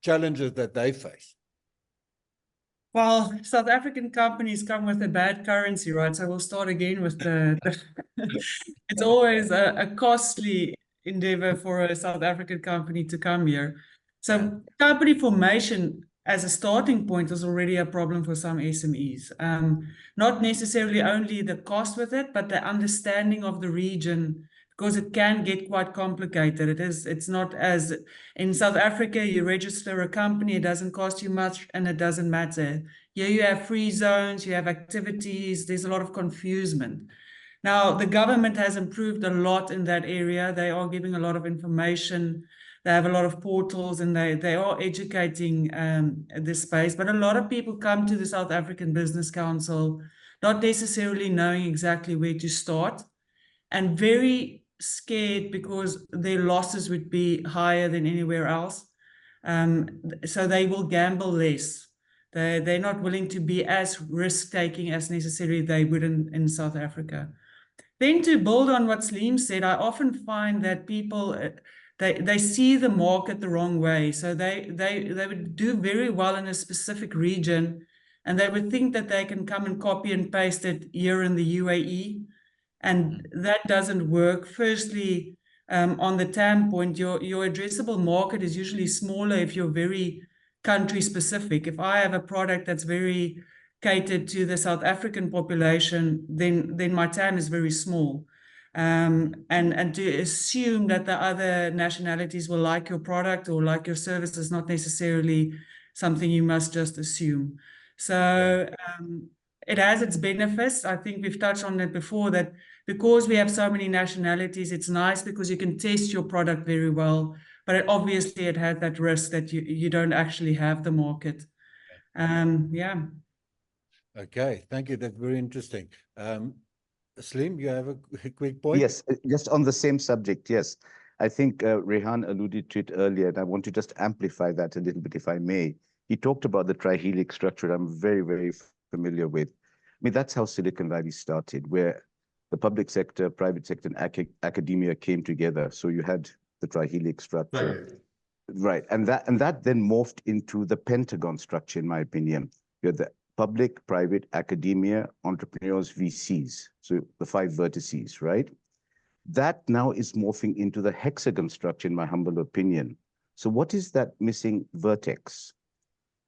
challenges that they face? Well, South African companies come with a bad currency, right? So we'll start again with it's always a costly endeavor for a South African company to come here. So company formation as a starting point is already a problem for some SMEs. Not necessarily only the cost with it, but the understanding of the region, because it can get quite complicated. It's not as in South Africa, you register a company, it doesn't cost you much and it doesn't matter. Here you have free zones, you have activities, there's a lot of confusion. Now, the government has improved a lot in that area. They are giving a lot of information. They have a lot of portals and they are educating this space. But a lot of people come to the South African Business Council not necessarily knowing exactly where to start and very scared because their losses would be higher than anywhere else. So they will gamble less. They're not willing to be as risk-taking as necessarily they would in South Africa. Then to build on what Saleem said, I often find that people, they see the market the wrong way. So they would do very well in a specific region, and they would think that they can come and copy and paste it here in the UAE. And that doesn't work. Firstly, on the TAM point, your addressable market is usually smaller if you're very country specific. If I have a product that's very catered to the South African population, then my TAM is very small. And to assume that the other nationalities will like your product or like your service is not necessarily something you must just assume. So it has its benefits. I think we've touched on it before, that because we have so many nationalities, it's nice because you can test your product very well, but obviously it has that risk that you don't actually have the market. Yeah. Okay, thank you. That's very interesting. Saleem, you have a quick point? yes, just on the same subject, yes. I think Rehan alluded to it earlier, and I want to just amplify that a little bit, if I may. He talked about the trihelix structure I'm very, very familiar with. I mean, that's how Silicon Valley started, where the public sector, private sector, and academia came together. So you had the trihelix structure. Right. And that then morphed into the Pentagon structure, in my opinion. You had the public, private, academia, entrepreneurs, VCs. So the 5 vertices, right? That now is morphing into the hexagon structure, in my humble opinion. So what is that missing vertex?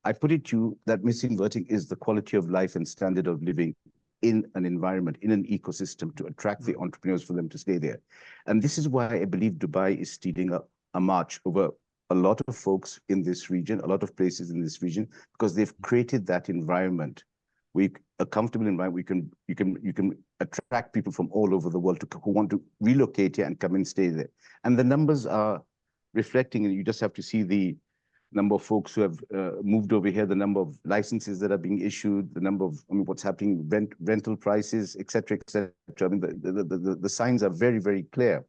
I put it to you, that missing vertex is the quality of life and standard of living in an environment, in an ecosystem, to attract the entrepreneurs for them to stay there. And this is why I believe Dubai is stealing a march over a lot of folks in this region, a lot of places in this region, because they've created that environment. A comfortable environment, you can attract people from all over the world who want to relocate here and come and stay there. And the numbers are reflecting, and you just have to see the number of folks who have moved over here, the number of licenses that are being issued, the number of, I mean, what's happening, rental prices, et cetera, et cetera. I mean, the signs are very, very clear.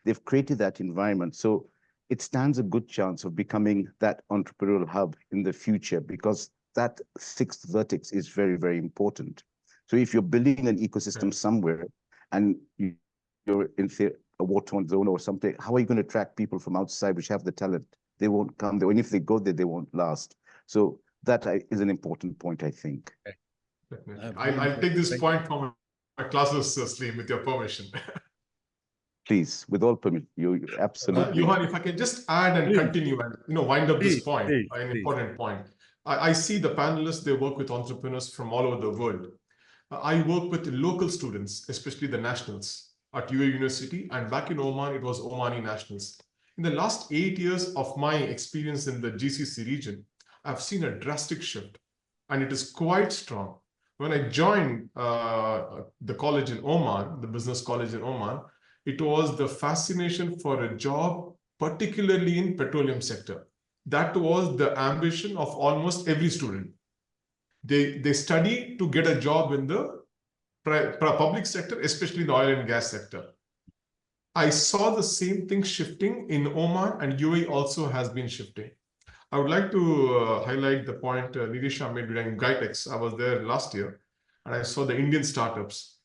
They've created that environment. So it stands a good chance of becoming that entrepreneurial hub in the future, because that 6th vertex is very, very important. So if you're building an ecosystem somewhere and you're in a war-torn zone or something, how are you going to attract people from outside which have the talent? They won't come there. And if they go there, they won't last. So that is an important point, I think. I'll take this point from my classes, Saleem, with your permission. Please, with all permission, you absolutely. Johan, if I can just add and continue and wind up this point, an important point. I see the panelists, they work with entrepreneurs from all over the world. I work with local students, especially the nationals at UAE University, and back in Oman, it was Omani nationals. In the last 8 years of my experience in the GCC region, I've seen a drastic shift. and it is quite strong. When I joined the college in Oman, the business college in Oman, it was the fascination for a job, particularly in petroleum sector. That was the ambition of almost every student. They study to get a job in the public sector, especially in the oil and gas sector. I saw the same thing shifting in Oman, and UAE also has been shifting. I would like to highlight the point Nirisha made regarding GITEX. I was there last year, and I saw the Indian startups.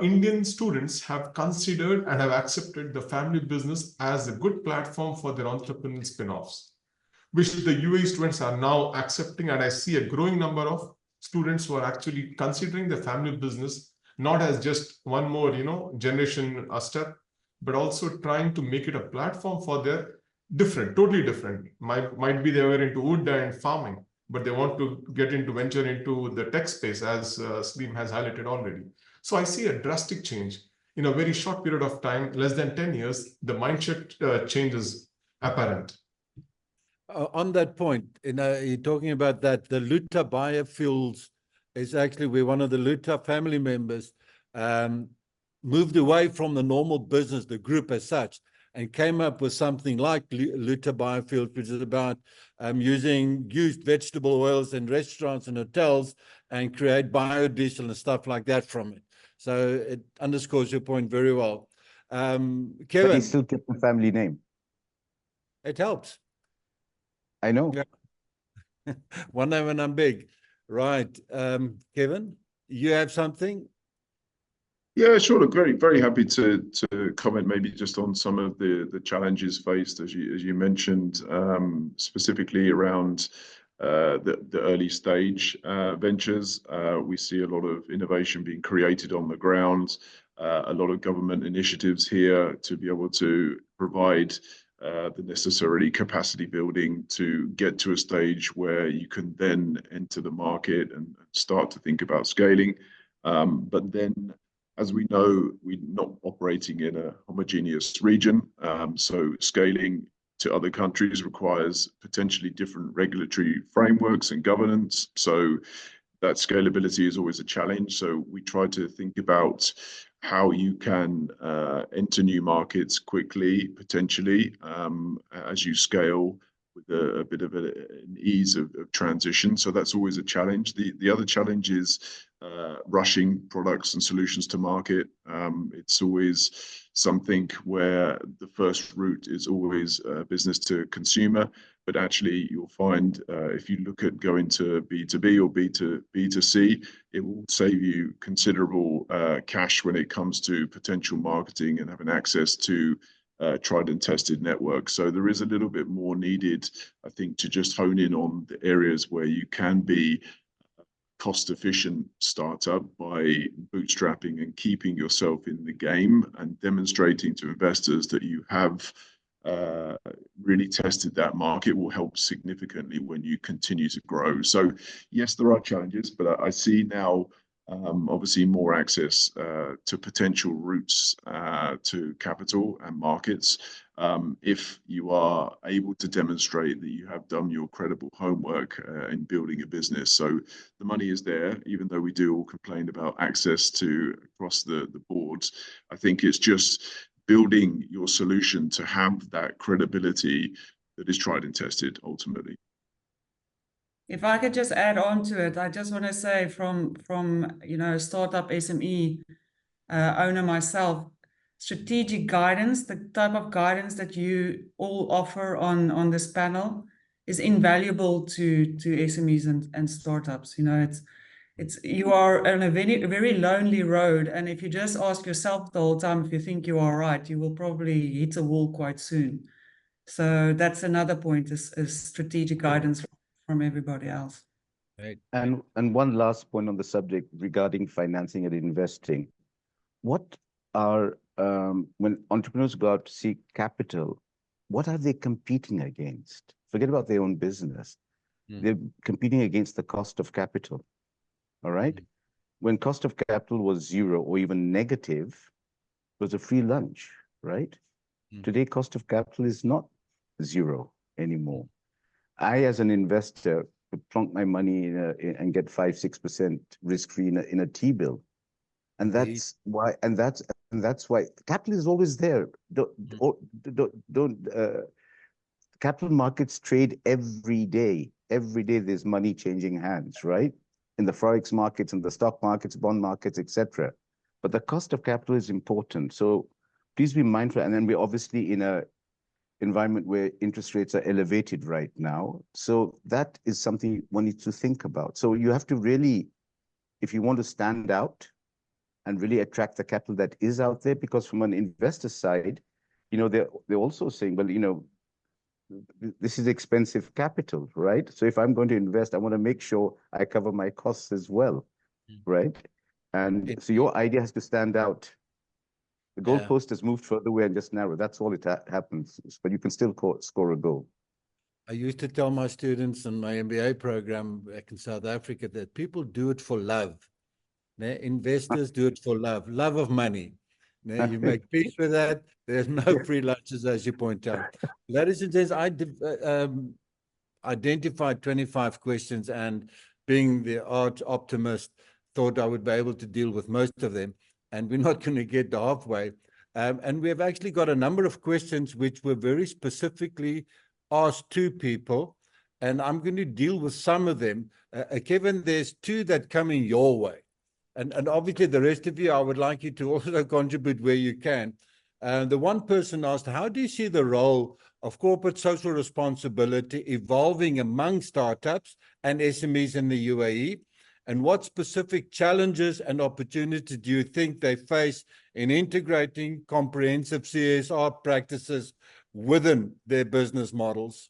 Indian students have considered and have accepted the family business as a good platform for their entrepreneurial spin-offs, which the UAE students are now accepting. And I see a growing number of students who are actually considering the family business, not as just one more, generation step, but also trying to make it a platform for their totally different. Might be they were into wood and farming, but they want to venture into the tech space, as Slim has highlighted already. So I see a drastic change in a very short period of time, less than 10 years. The mindset change is apparent. On that point, you're talking about that, the Luta Biofuels is actually where one of the Luta family members moved away from the normal business, the group as such, and came up with something like Luta Biofuels, which is about using used vegetable oils in restaurants and hotels and create biodiesel and stuff like that from it. So it underscores your point very well. Kevin. But he still kept the family name. It helps. I know. Yeah. One day when I'm big. Right. Kevin, you have something? Yeah, sure. Look, very, very happy to comment maybe just on some of the challenges faced, as you mentioned, specifically around the early stage ventures. We see a lot of innovation being created on the ground, a lot of government initiatives here to be able to provide the necessary capacity building to get to a stage where you can then enter the market and start to think about scaling. But then, as we know, we're not operating in a homogeneous region, so scaling to other countries requires potentially different regulatory frameworks and governance. So that scalability is always a challenge. So we try to think about how you can enter new markets quickly, potentially, as you scale with a bit of an ease of transition. So that's always a challenge. The other challenge is rushing products and solutions to market. It's always something where the first route is always business to consumer, but actually you'll find if you look at going to B2B or B2C, it will save you considerable cash when it comes to potential marketing and having access to tried and tested networks. So there is a little bit more needed, I think, to just hone in on the areas where you can be cost-efficient startup by bootstrapping and keeping yourself in the game and demonstrating to investors that you have really tested that market will help significantly when you continue to grow. So yes, there are challenges, but I see now obviously more access to potential routes to capital and markets if you are able to demonstrate that you have done your credible homework in building a business. So the money is there, even though we do all complain about access to across the boards. I think it's just building your solution to have that credibility that is tried and tested ultimately. If I could just add on to it, I just want to say from startup SME owner myself, strategic guidance, the type of guidance that you all offer on this panel is invaluable to SMEs and startups. You are on a very lonely road, and if you just ask yourself the whole time if you think you are right, you will probably hit a wall quite soon. So that's another point, is strategic guidance from everybody else. Right. And one last point on the subject regarding financing and investing. What are, when entrepreneurs go out to seek capital, what are they competing against? Forget about their own business. They're competing against the cost of capital. All right. When cost of capital was zero or even negative, it was a free lunch, right? Today, cost of capital is not zero anymore. I, as an investor, plonk my money and get 5-6% risk-free in a T-bill. And that's why, that's why capital is always there. Capital markets trade every day. Every day there's money changing hands, right? In the forex markets, in the stock markets, bond markets, etc. But the cost of capital is important. So please be mindful. And then we're obviously in a environment where interest rates are elevated right now. So that is something one needs to think about. So you have to really, if you want to stand out and really attract the capital that is out there, because from an investor side, they're also saying, well, this is expensive capital, right? So if I'm going to invest, I want to make sure I cover my costs as well, right? And so your idea has to stand out. The goalpost has moved further away and just narrow. That's all it happens. But you can still score a goal. I used to tell my students in my MBA program back in South Africa that people do it for love. Investors do it for love of money. You make peace with that. There's no free lunches, as you point out. Ladies and gents, I identified 25 questions, and being the arch optimist, thought I would be able to deal with most of them. And we're not going to get to halfway. And we have actually got a number of questions which were very specifically asked to people. And I'm going to deal with some of them. Kevin, there's two that come in your way. And obviously the rest of you, I would like you to also contribute where you can. The one person asked, how do you see the role of corporate social responsibility evolving among startups and SMEs in the UAE? And what specific challenges and opportunities do you think they face in integrating comprehensive CSR practices within their business models?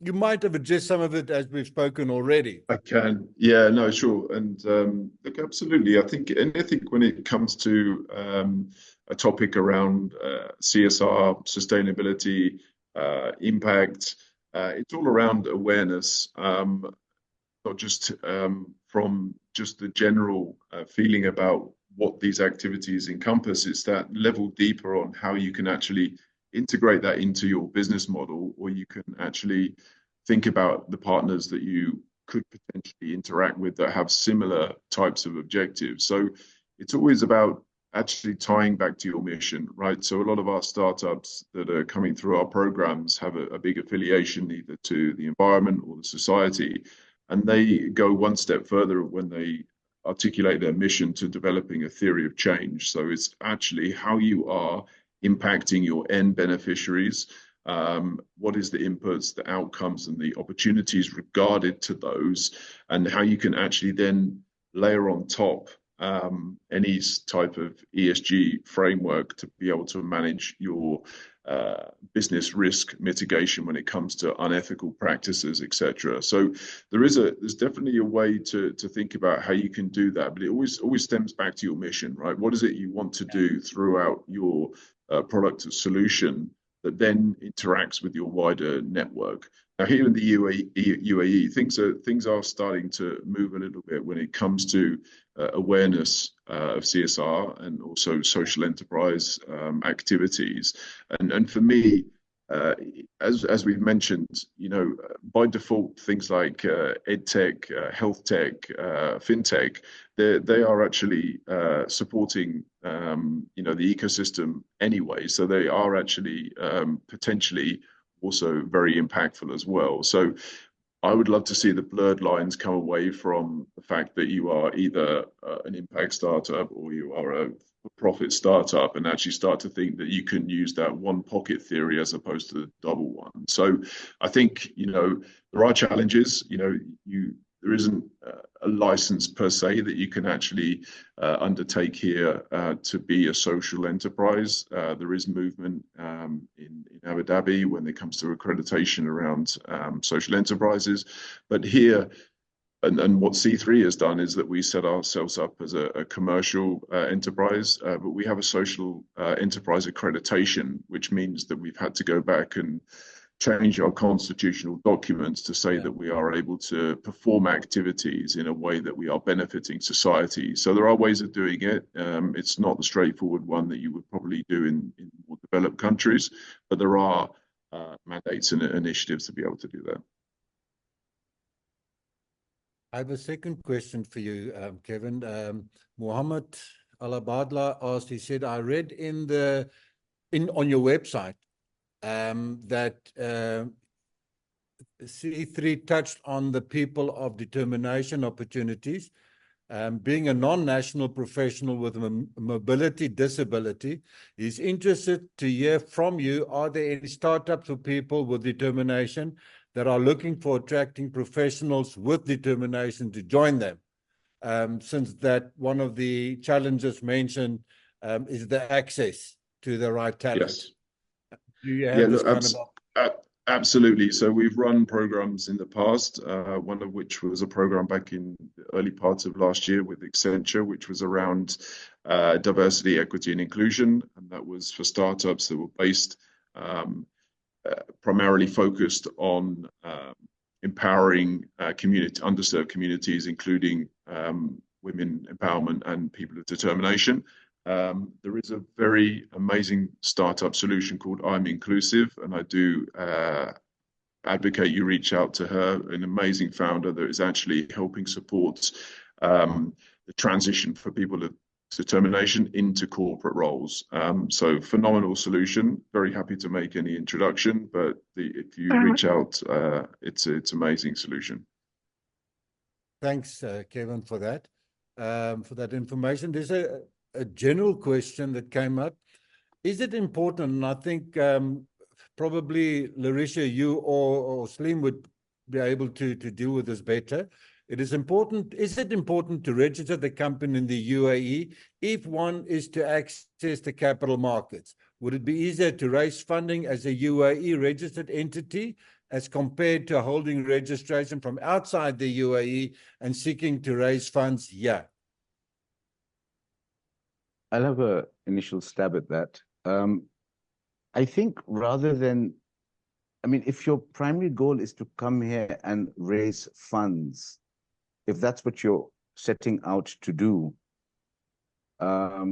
You might have addressed some of it as we've spoken already. I can. Yeah, no, sure. And look, absolutely. I think anything when it comes to a topic around CSR, sustainability, impact, it's all around awareness, not just from just the general feeling about what these activities encompass. It's that level deeper on how you can actually integrate that into your business model, or you can actually think about the partners that you could potentially interact with that have similar types of objectives. So it's always about actually tying back to your mission, right? So a lot of our startups that are coming through our programs have a big affiliation either to the environment or the society, and they go one step further when they articulate their mission to developing a theory of change. So it's actually how you are impacting your end beneficiaries. What is the inputs, the outcomes, and the opportunities regarded to those, and how you can actually then layer on top any type of ESG framework to be able to manage your business risk mitigation when it comes to unethical practices, etc. So there's definitely a way to think about how you can do that, but it always stems back to your mission, right? What is it you want to do throughout your product or solution that then interacts with your wider network? Now, here in the UAE, things are starting to move a little bit when it comes to awareness of CSR and also social enterprise activities. And for me, as we've mentioned, by default, things like edtech, health tech, fintech, they are actually supporting the ecosystem anyway. So they are actually potentially also very impactful as well. So I would love to see the blurred lines come away from the fact that you are either an impact startup or you are a profit startup, and actually start to think that you can use that one pocket theory as opposed to the double one. So I think, there are challenges. There isn't a license per se that you can actually undertake here to be a social enterprise. There is movement in Abu Dhabi when it comes to accreditation around social enterprises. But here, and what C3 has done is that we set ourselves up as a commercial enterprise, but we have a social enterprise accreditation, which means that we've had to go back and change our constitutional documents to say that we are able to perform activities in a way that we are benefiting society. So there are ways of doing it. It's not the straightforward one that you would probably do in more developed countries, but there are mandates and initiatives to be able to do that. I have a second question for you, Kevin. Muhammad Alabadla asked, he said, I read on your website that C3 touched on the people of determination opportunities. Being a non-national professional with a mobility disability, he's interested to hear from you, are there any startups or people with determination that are looking for attracting professionals with determination to join them? Since that one of the challenges mentioned is the access to the right talent. Yes. Do you have this kind of... Absolutely. So we've run programs in the past, one of which was a program back in the early parts of last year with Accenture, which was around diversity, equity, and inclusion. And that was for startups that were based primarily focused on empowering underserved communities, including women empowerment and people of determination. There is a very amazing startup solution called I'm Inclusive, and I do advocate you reach out to her, an amazing founder that is actually helping support the transition for people of determination into corporate roles. So phenomenal solution. Very happy to make any introduction, but if you reach out, it's amazing solution. Thanks, Kevin, for that information. There's a general question that came up. Is it important, and I think probably Larisha, you or Slim would be able to deal with this better. Is it important to register the company in the UAE if one is to access the capital markets? Would it be easier to raise funding as a UAE registered entity as compared to holding registration from outside the UAE and seeking to raise funds here? I'll have an initial stab at that. I think if your primary goal is to come here and raise funds, if that's what you're setting out to do, I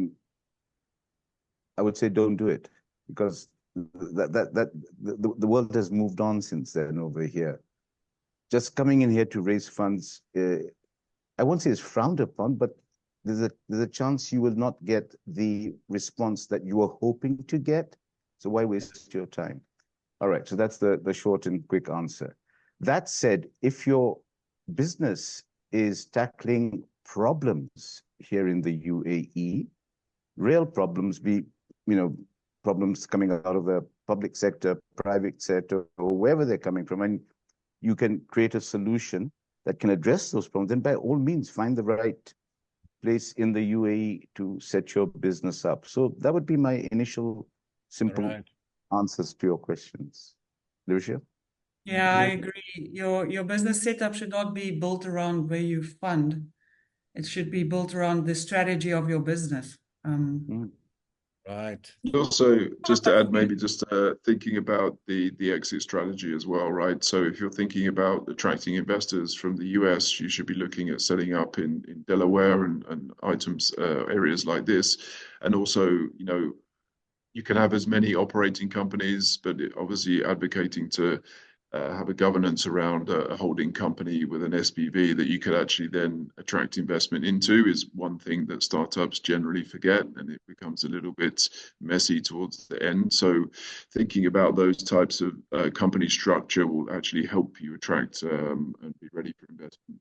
would say don't do it, because the world has moved on since then over here. Just coming in here to raise funds, I won't say it's frowned upon, but there's a chance you will not get the response that you were hoping to get. So why waste your time? All right, so that's the short and quick answer. That said, if your business is tackling problems here in the UAE, real problems, problems coming out of the public sector, private sector, or wherever they're coming from, and you can create a solution that can address those problems, then by all means, find the right place in the UAE to set your business up. So that would be my initial simple answers to your questions. Lucia? Yeah, I agree. Your business setup should not be built around where you fund. It should be built around the strategy of your business. Right. Also, just to add, maybe just thinking about the exit strategy as well, right? So if you're thinking about attracting investors from the US, you should be looking at setting up in Delaware and areas like this. And also, you can have as many operating companies, but obviously advocating to have a governance around a holding company with an SPV that you could actually then attract investment into is one thing that startups generally forget, and it becomes a little bit messy towards the end. So thinking about those types of company structure will actually help you attract and be ready for investment.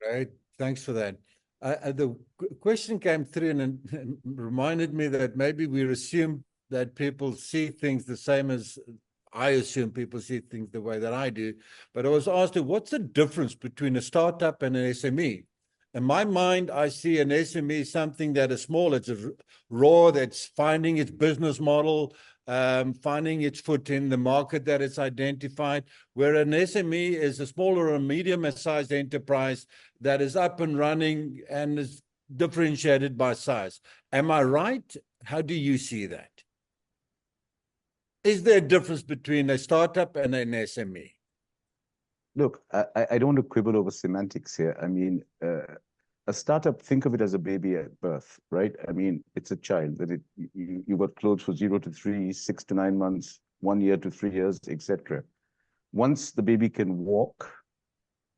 Right. Thanks for that. The question came through and reminded me that maybe we assume that people see things the same as I assume people see things the way that I do. But I was asked, what's the difference between a startup and an SME? In my mind, I see an SME something that is small. It's a raw, that's finding its business model, finding its foot in the market that it's identified, where an SME is a smaller or medium-sized enterprise that is up and running and is differentiated by size. Am I right? How do you see that? Is there a difference between a startup and an SME? Look, I don't want to quibble over semantics here. I mean, a startup, think of it as a baby at birth, right? I mean, it's a child that you got clothes for 0 to 3, 6 to 9 months, 1 year to 3 years, etc. Once the baby can walk,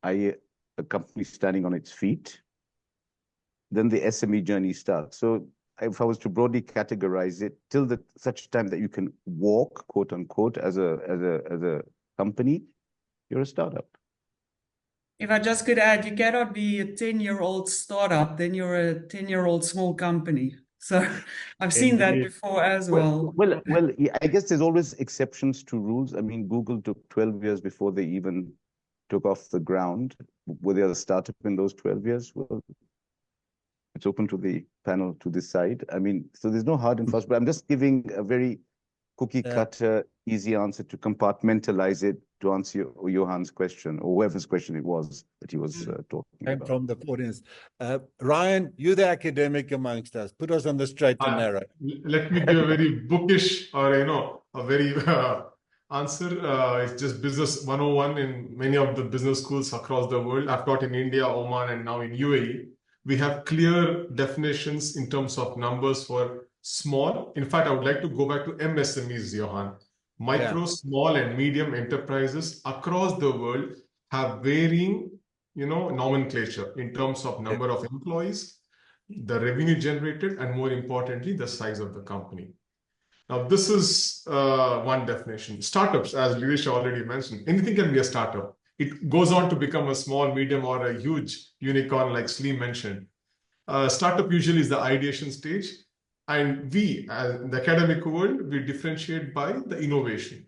I a company standing on its feet, then the SME journey starts. So if I was to broadly categorize it, till such time that you can walk, quote unquote, as a company, you're a startup. If I just could add, you cannot be a 10-year-old startup, then you're a 10-year-old small company. So I've seen that Indeed. before as well. Well, yeah, I guess there's always exceptions to rules. I mean, Google took 12 years before they even took off the ground. Were they a startup in those 12 years? Well, it's open to the panel to decide. I mean, so there's no hard and fast, but I'm just giving a very cookie cutter, easy answer to compartmentalize it to answer Johan's question, or whoever's question it was that he was talking about. From the audience. Ryan, you're the academic amongst us. Put us on the straight and narrow. Let me give a very bookish or, a very answer. It's just business 101 in many of the business schools across the world. I've taught in India, Oman, and now in UAE. We have clear definitions in terms of numbers for small. In fact, I would like to go back to MSMEs, Johan. Micro, small, and medium enterprises across the world have varying, nomenclature in terms of number of employees, the revenue generated, and more importantly, the size of the company. Now, this is one definition. Startups, as Lirisha already mentioned, anything can be a startup. It goes on to become a small, medium, or a huge unicorn, like Slim mentioned. Startup usually is the ideation stage. And we, as in the academic world, we differentiate by the innovation.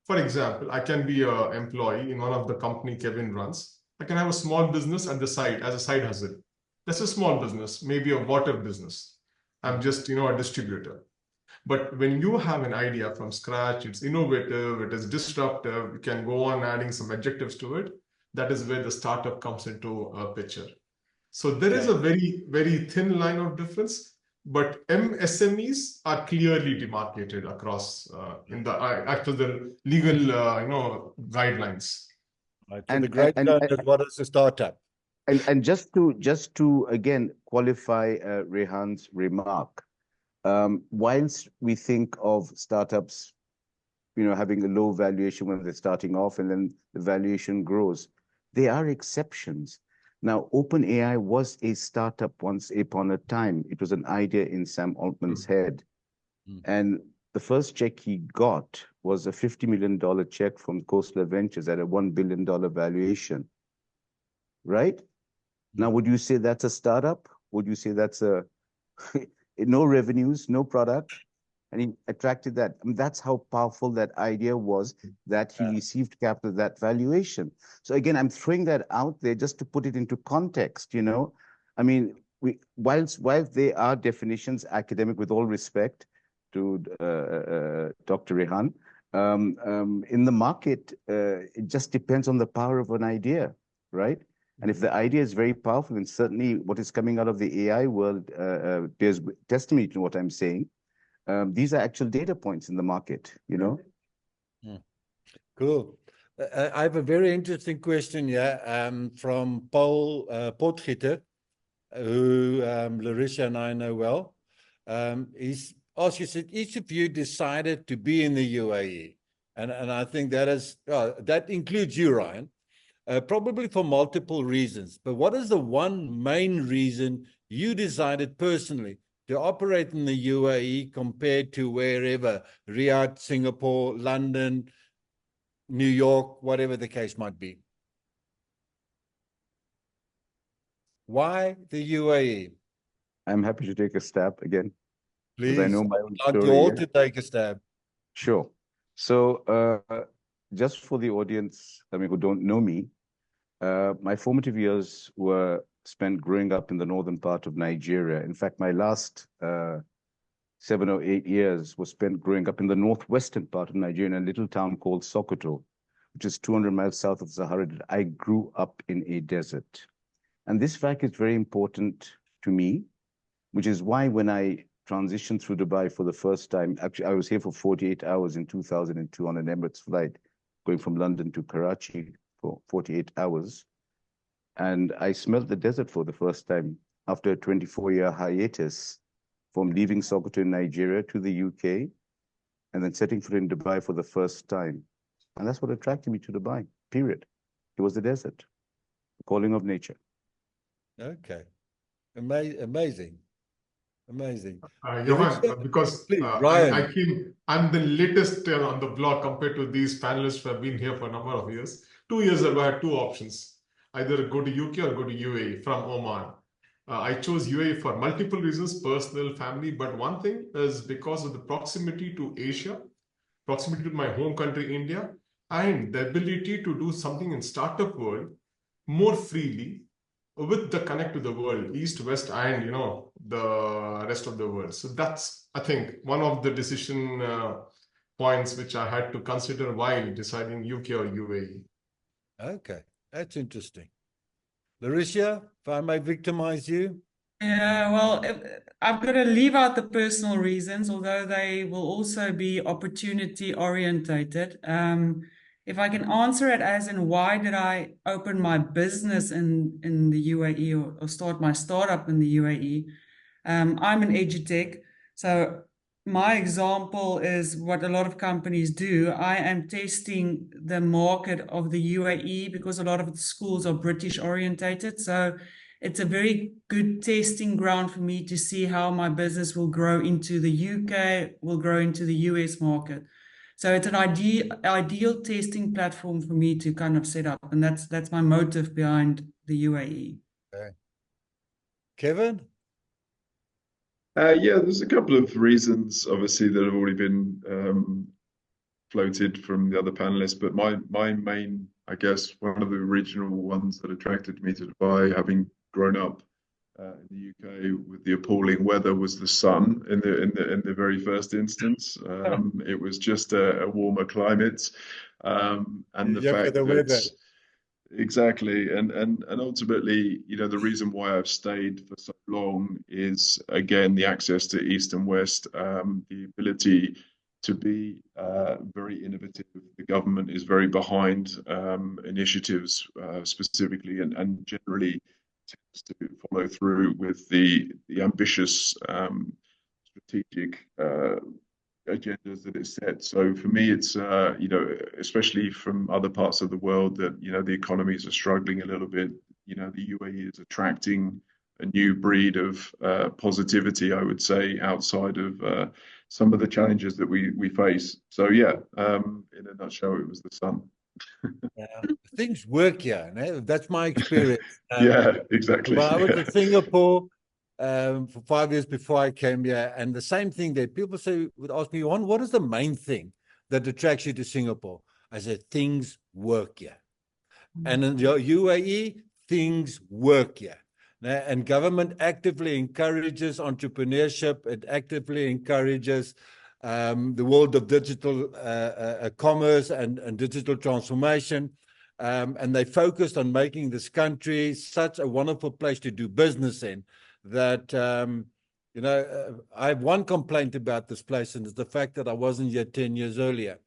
For example, I can be an employee in one of the company Kevin runs. I can have a small business at the side as a side hustle. That's a small business, maybe a water business. I'm just, a distributor. But when you have an idea from scratch, it's innovative, it is disruptive, you can go on adding some adjectives to it. That is where the startup comes into a picture. So there is a very, very thin line of difference. But MSMEs are clearly demarcated across in the the legal guidelines. Right. So the great term is, what is a startup? And just to again qualify Rehan's remark, whilst we think of startups, having a low valuation when they're starting off and then the valuation grows, there are exceptions. Now, OpenAI was a startup once upon a time. It was an idea in Sam Altman's head. And the first check he got was a $50 million check from Coastal Ventures at a $1 billion valuation, right? Now, would you say that's a startup? Would you say that's no revenues, no product? And he attracted that. I mean, that's how powerful that idea was, that he received capital, that valuation. So again, I'm throwing that out there just to put it into context, I mean, whilst there are definitions, academic, with all respect to Dr. Rehan, in the market, it just depends on the power of an idea, right? And if the idea is very powerful, then certainly what is coming out of the AI world bears testimony to what I'm saying. These are actual data points in the market, Cool. I have a very interesting question here from Paul Potgieter, who Larisha and I know well. He's asked, you said, each of you decided to be in the UAE. And I think that includes you, Ryan, probably for multiple reasons. But what is the one main reason you decided personally to operate in the UAE compared to wherever, Riyadh, Singapore, London, New York, whatever the case might be? Why the UAE? I'm happy to take a stab again. Please, I know my own I'd like you all to take a stab. Sure. So just for the audience, who don't know me, my formative years were spent growing up in the northern part of Nigeria. In fact, my last 7 or 8 years was spent growing up in the northwestern part of Nigeria in a little town called Sokoto, which is 200 miles south of Sahara. I grew up in a desert. And this fact is very important to me, which is why when I transitioned through Dubai for the first time, actually, I was here for 48 hours in 2002 on an Emirates flight, going from London to Karachi for 48 hours. And I smelled the desert for the first time after a 24-year hiatus from leaving Sokoto in Nigeria to the UK and then setting foot in Dubai for the first time. And that's what attracted me to Dubai, period. It was the desert. calling of nature. Okay. Amazing. Johan, because Please, Ryan. I'm the latest on the block compared to these panelists who have been here for a number of years. 2 years ago, I had two options, either go to UK or go to UAE from Oman. I chose UAE for multiple reasons, personal, family, but one thing is because of the proximity to Asia, proximity to my home country, India, and the ability to do something in startup world more freely with the connect to the world, East, West, and the rest of the world. So that's, I think, one of the decision points which I had to consider while deciding UK or UAE. Okay, that's interesting. Larisha, if I may victimize you. Yeah, well, I've got to leave out the personal reasons, although they will also be opportunity orientated. If I can answer it as in why did I open my business in the UAE or start my startup in the UAE? I'm an edutech, so my example is what a lot of companies do. I am testing the market of the UAE because a lot of the schools are British orientated. So it's a very good testing ground for me to see how my business will grow into the UK, will grow into the US market. So it's an ideal testing platform for me to kind of set up, and that's my motive behind the UAE. Okay. Kevin? Yeah, there's a couple of reasons, obviously, that have already been floated from the other panelists, but my main, I guess, one of the original ones that attracted me to Dubai, having grown up in the UK with the appalling weather, was the sun in the very first instance. It was just a warmer climate, and the fact that weather. exactly, and ultimately, the reason why I've stayed for so long is, again, the access to East and West, the ability to be very innovative. The government is very behind initiatives specifically, and generally tends to follow through with the ambitious strategic agendas that it sets. So for me, it's especially from other parts of the world that the economies are struggling a little bit. The UAE is attracting a new breed of positivity, I would say, outside of some of the challenges that we face. So yeah, in a nutshell, it was the sun. Things work here. No? That's my experience. Yeah, exactly. Well, I was in Singapore for 5 years before I came here, and the same thing there. People would ask me, Juan, what is the main thing that attracts you to Singapore? I said, things work here. And in the UAE, things work here. And government actively encourages entrepreneurship. It actively encourages the world of digital commerce and digital transformation. And they focused on making this country such a wonderful place to do business in that, I have one complaint about this place, and it's the fact that I wasn't here 10 years earlier.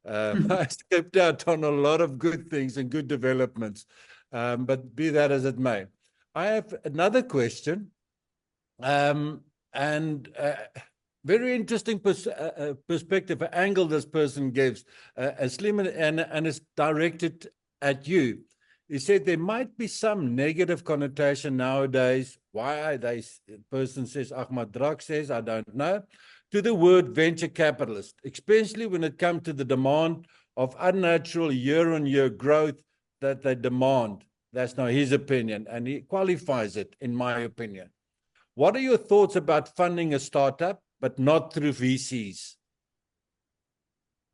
I stepped out on a lot of good things and good developments, but be that as it may. I have another question, and very interesting perspective, angle this person gives, Sliman, and it's directed at you. He said there might be some negative connotation nowadays. Why? The person says, Ahmad Drak says, I don't know, to the word venture capitalist, especially when it comes to the demand of unnatural year-on-year growth that they demand. That's not his opinion, and he qualifies it, in my opinion. What are your thoughts about funding a startup, but not through VCs?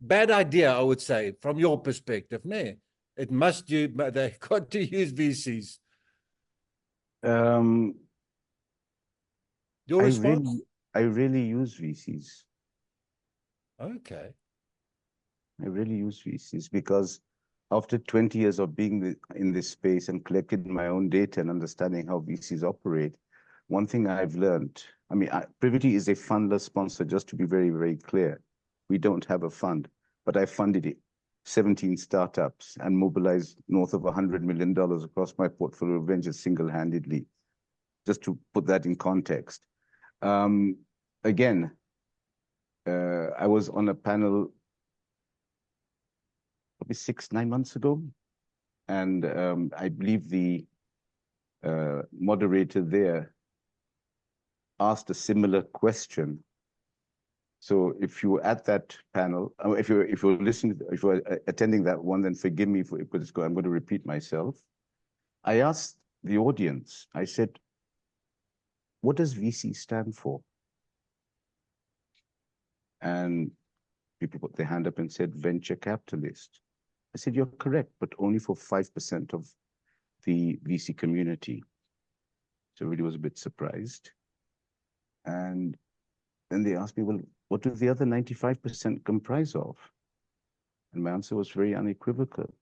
Bad idea, I would say, from your perspective. No, it must do, but they got to use VCs. Your response? I really use VCs. Okay. I really use VCs because after 20 years of being in this space and collecting my own data and understanding how VCs operate, one thing I've learned, Privity is a fundless sponsor, just to be very, very clear. We don't have a fund, but I funded 17 startups and mobilized north of $100 million across my portfolio of ventures single-handedly, just to put that in context. Again, I was on a panel probably 6-9 months ago, and I believe the moderator there asked a similar question. So if you were at that panel, if you're listening, if you're attending that one, then forgive me because I'm going to repeat myself. I asked the audience, I said, what does VC stand for? And people put their hand up and said, venture capitalist. I said, you're correct, but only for 5% of the VC community. So everybody was a bit surprised. And then they asked me, well, what do the other 95% comprise of? And my answer was very unequivocal.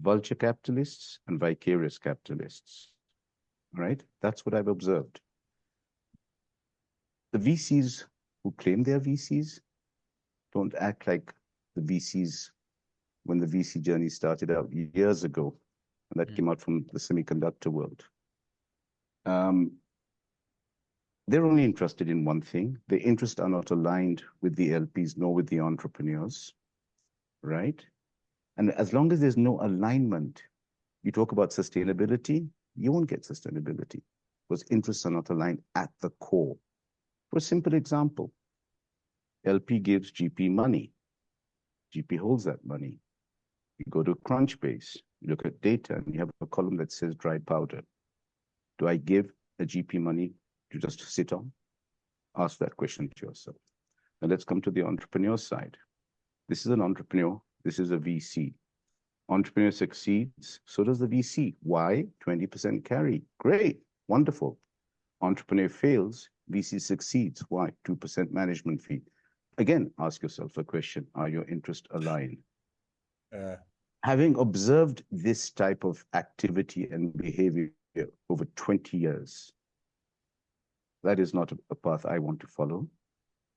Vulture capitalists and vicarious capitalists, right? That's what I've observed. The VCs who claim they're VCs don't act like the VCs when the VC journey started out years ago, and that came out from the semiconductor world. They're only interested in one thing. Their interests are not aligned with the LPs nor with the entrepreneurs, right? And as long as there's no alignment, you talk about sustainability, you won't get sustainability because interests are not aligned at the core. For a simple example, LP gives GP money. GP holds that money. You go to Crunchbase, you look at data, and you have a column that says dry powder. Do I give a GP money to just sit on? Ask that question to yourself. Now let's come to the entrepreneur side. This is an entrepreneur. This is a VC. Entrepreneur succeeds, so does the VC. Why? 20% carry. Great, wonderful. Entrepreneur fails, VC succeeds. Why? 2% management fee. Again, ask yourself a question. Are your interests aligned? Having observed this type of activity and behavior over 20 years, that is not a path I want to follow.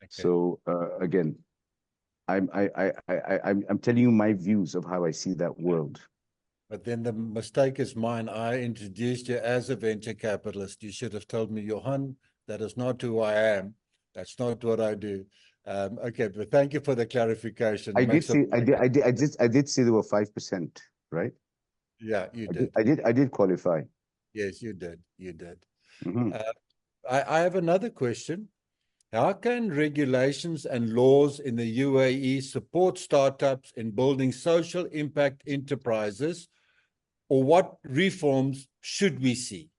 Okay. So again, I'm telling you my views of how I see that world. But then the mistake is mine. I introduced you as a venture capitalist. You should have told me, Johan, that is not who I am. That's not what I do. Okay, but thank you for the clarification. I did say there were 5%, right? Yeah, you did. I did qualify. Yes, you did. You did. Mm-hmm. I have another question. How can regulations and laws in the UAE support startups in building social impact enterprises, or what reforms should we see?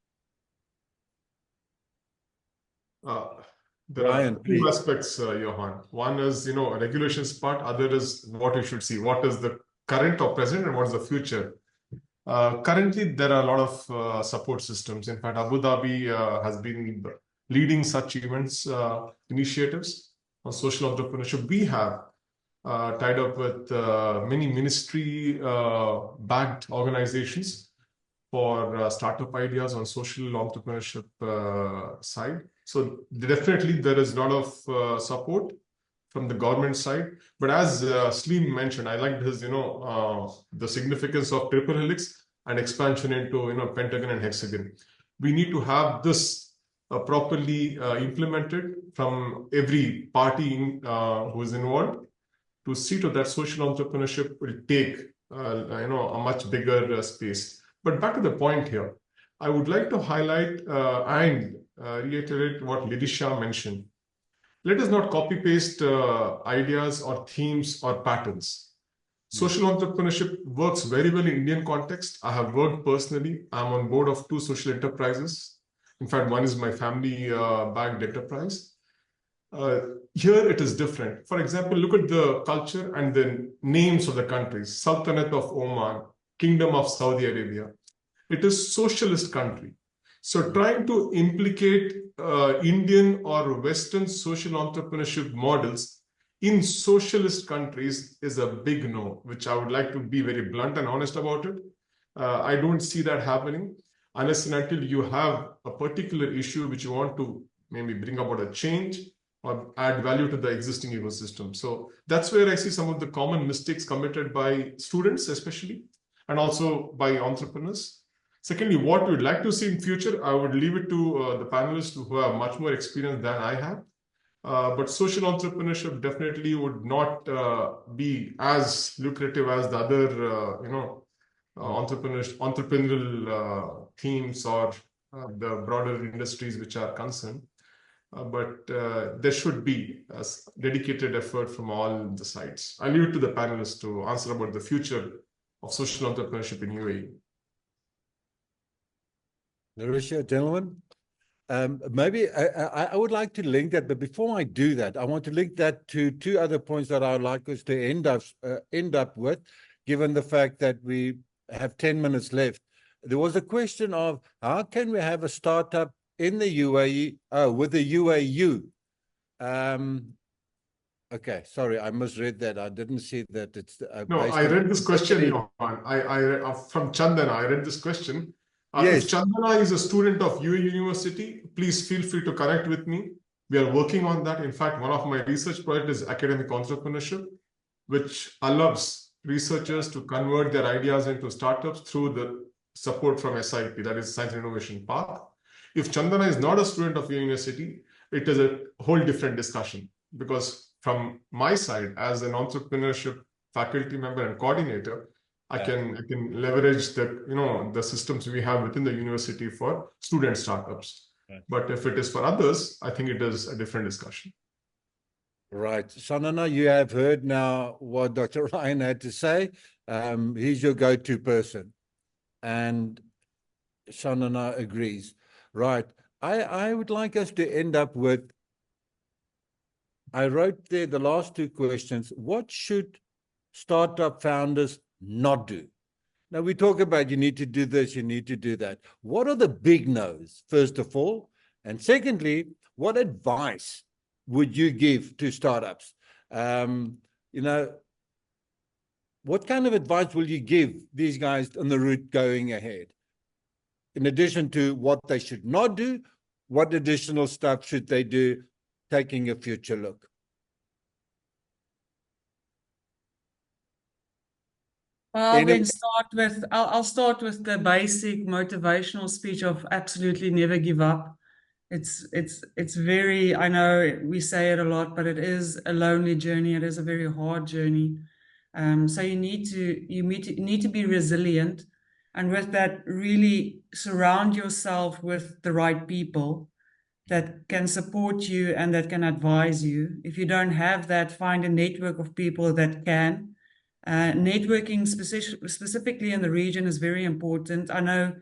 There are two aspects, Johan. One is, regulations part. Other is what we should see. What is the current or present and what is the future? Currently, there are a lot of support systems. In fact, Abu Dhabi has been leading such events, initiatives on social entrepreneurship. We have tied up with many ministry-backed organizations for startup ideas on social entrepreneurship side. So definitely there is a lot of support from the government side. But as Slim mentioned, I liked his, the significance of triple helix and expansion into, pentagon and hexagon. We need to have this properly implemented from every party who is involved to see to that social entrepreneurship will take, a much bigger space. But back to the point here, I would like to highlight and reiterate what Lidisha mentioned. Let us not copy-paste ideas or themes or patterns. Social entrepreneurship works very well in Indian context. I have worked personally. I'm on board of 2 social enterprises. In fact, one is my family-backed enterprise. Here it is different. For example, look at the culture and the names of the countries. Sultanate of Oman, Kingdom of Saudi Arabia. It is socialist country. So trying to implicate Indian or Western social entrepreneurship models in socialist countries is a big no, which I would like to be very blunt and honest about it. I don't see that happening unless and until you have a particular issue which you want to maybe bring about a change or add value to the existing ecosystem. So that's where I see some of the common mistakes committed by students, especially, and also by entrepreneurs. Secondly, what we'd like to see in future, I would leave it to the panelists who have much more experience than I have. But social entrepreneurship definitely would not be as lucrative as the other, entrepreneurial themes or the broader industries which are concerned. But there should be a dedicated effort from all the sides. I leave it to the panelists to answer about the future of social entrepreneurship in UAE. Larissa, gentlemen, maybe I would like to link that, but before I do that, I want to link that to two other points that I would like us to end up with, given the fact that we have 10 minutes left. There was a question of how can we have a startup in the UAE with the UAU? Okay, sorry, I misread that. I didn't see that. It's no. I read this question, Johan. I from Chandana. I read this question. Yes. If Chandana is a student of UAE University, please feel free to connect with me. We are working on that. In fact, one of my research projects is academic entrepreneurship, which allows researchers to convert their ideas into startups through the support from SIP, that is Science and Innovation Path. If Chandana is not a student of UAE University, it is a whole different discussion, because from my side as an entrepreneurship faculty member and coordinator, I can leverage the systems we have within the university for student startups. Right. But if it is for others, I think it is a different discussion. Right. Sanana, you have heard now what Dr. Ryan had to say. He's your go-to person. And Sanana agrees. Right. I would like us to end up with, I wrote there the last two questions. What should startup founders not do? Now we talk about you need to do this, you need to do that. What are the big no's, first of all? And secondly, what advice would you give to startups? What kind of advice will you give these guys on the route going ahead? In addition to what they should not do, what additional stuff should they do, taking a future look? I'll start with the basic motivational speech of absolutely never give up. It's very, I know we say it a lot, but it is a lonely journey. It is a very hard journey. So you need to be resilient, and with that, really surround yourself with the right people that can support you and that can advise you. If you don't have that, find a network of people that can. Networking specifically in the region is very important. I know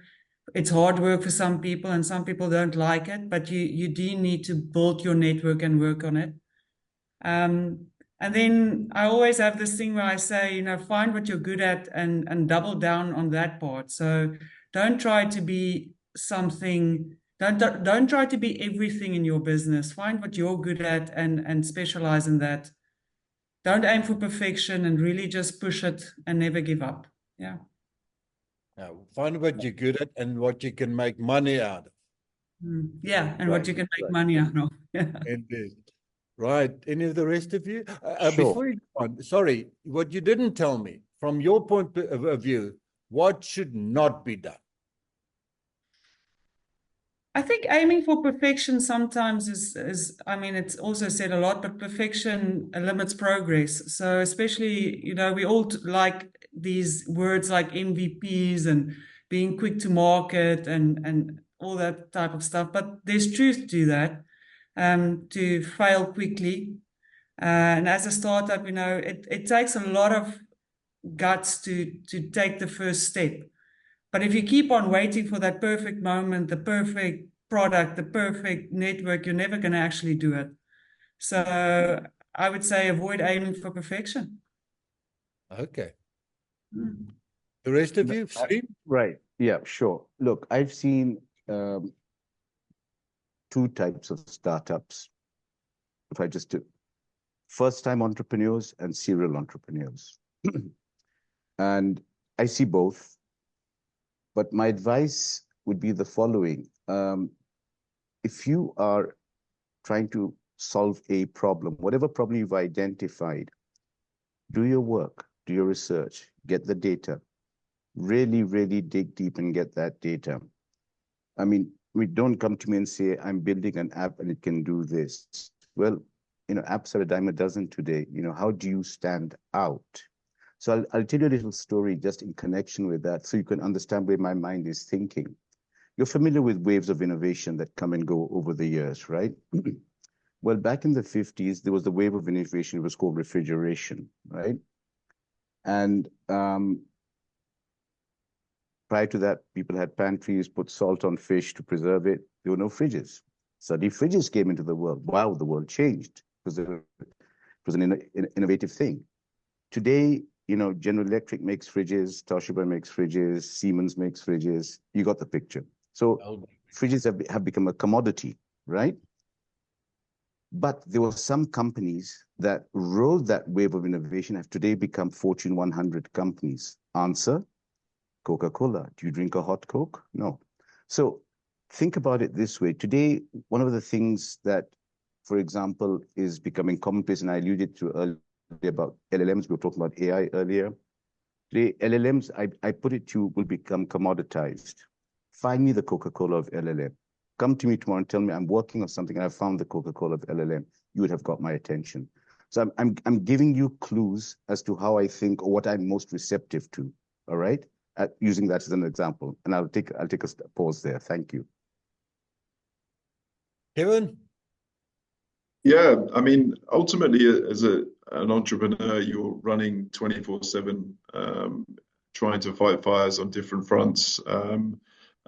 it's hard work for some people and some people don't like it, but you do need to build your network and work on it. And then I always have this thing where I say, find what you're good at and double down on that part. So don't try to be something, don't try to be everything in your business. Find what you're good at and specialize in that. Don't aim for perfection and really just push it and never give up. Yeah. Now, find what you're good at and what you can make money out of. Yeah, and what you can make money out of. Yeah. Indeed. Right. Any of the rest of you? Sure. Before you go on, sorry, what you didn't tell me, from your point of view, what should not be done? I think aiming for perfection sometimes is, I mean, it's also said a lot, but perfection limits progress. So especially, we all like these words like MVPs and being quick to market and all that type of stuff. But there's truth to that, to fail quickly. And as a startup, it takes a lot of guts to take the first step. But if you keep on waiting for that perfect moment, the perfect product, the perfect network, you're never going to actually do it. So I would say avoid aiming for perfection. Okay. The rest of you? Right. Yeah, sure. Look, I've seen two types of startups. If I just do first-time entrepreneurs and serial entrepreneurs. And I see both. But my advice would be the following. If you are trying to solve a problem, whatever problem you've identified, do your work, do your research, get the data, really, really dig deep and get that data. I mean, don't come to me and say, I'm building an app and it can do this. Well, apps are a dime a dozen today. How do you stand out? So I'll tell you a little story just in connection with that so you can understand where my mind is thinking. You're familiar with waves of innovation that come and go over the years, right? Well, back in the 50s, there was the wave of innovation. It was called refrigeration, right? And prior to that, people had pantries, put salt on fish to preserve it. There were no fridges. Suddenly, fridges came into the world. Wow, the world changed because it was an innovative thing. Today, you know, General Electric makes fridges, Toshiba makes fridges, Siemens makes fridges. You got the picture. So fridges have become a commodity, right? But there were some companies that rode that wave of innovation have today become Fortune 100 companies. Answer, Coca-Cola. Do you drink a hot Coke? No. So think about it this way. Today, one of the things that, for example, is becoming commonplace, and I alluded to earlier about LLMs, we were talking about AI earlier. Today, LLMs, I put it to, will become commoditized. Find me the Coca-Cola of LLM. Come to me tomorrow and tell me I'm working on something and I found the Coca-Cola of LLM. You would have got my attention. So I'm giving you clues as to how I think or what I'm most receptive to. All right, using that as an example, and I'll take a pause there. Thank you. Kevin? Yeah, I mean, ultimately, as an entrepreneur, you're running 24/7, trying to fight fires on different fronts.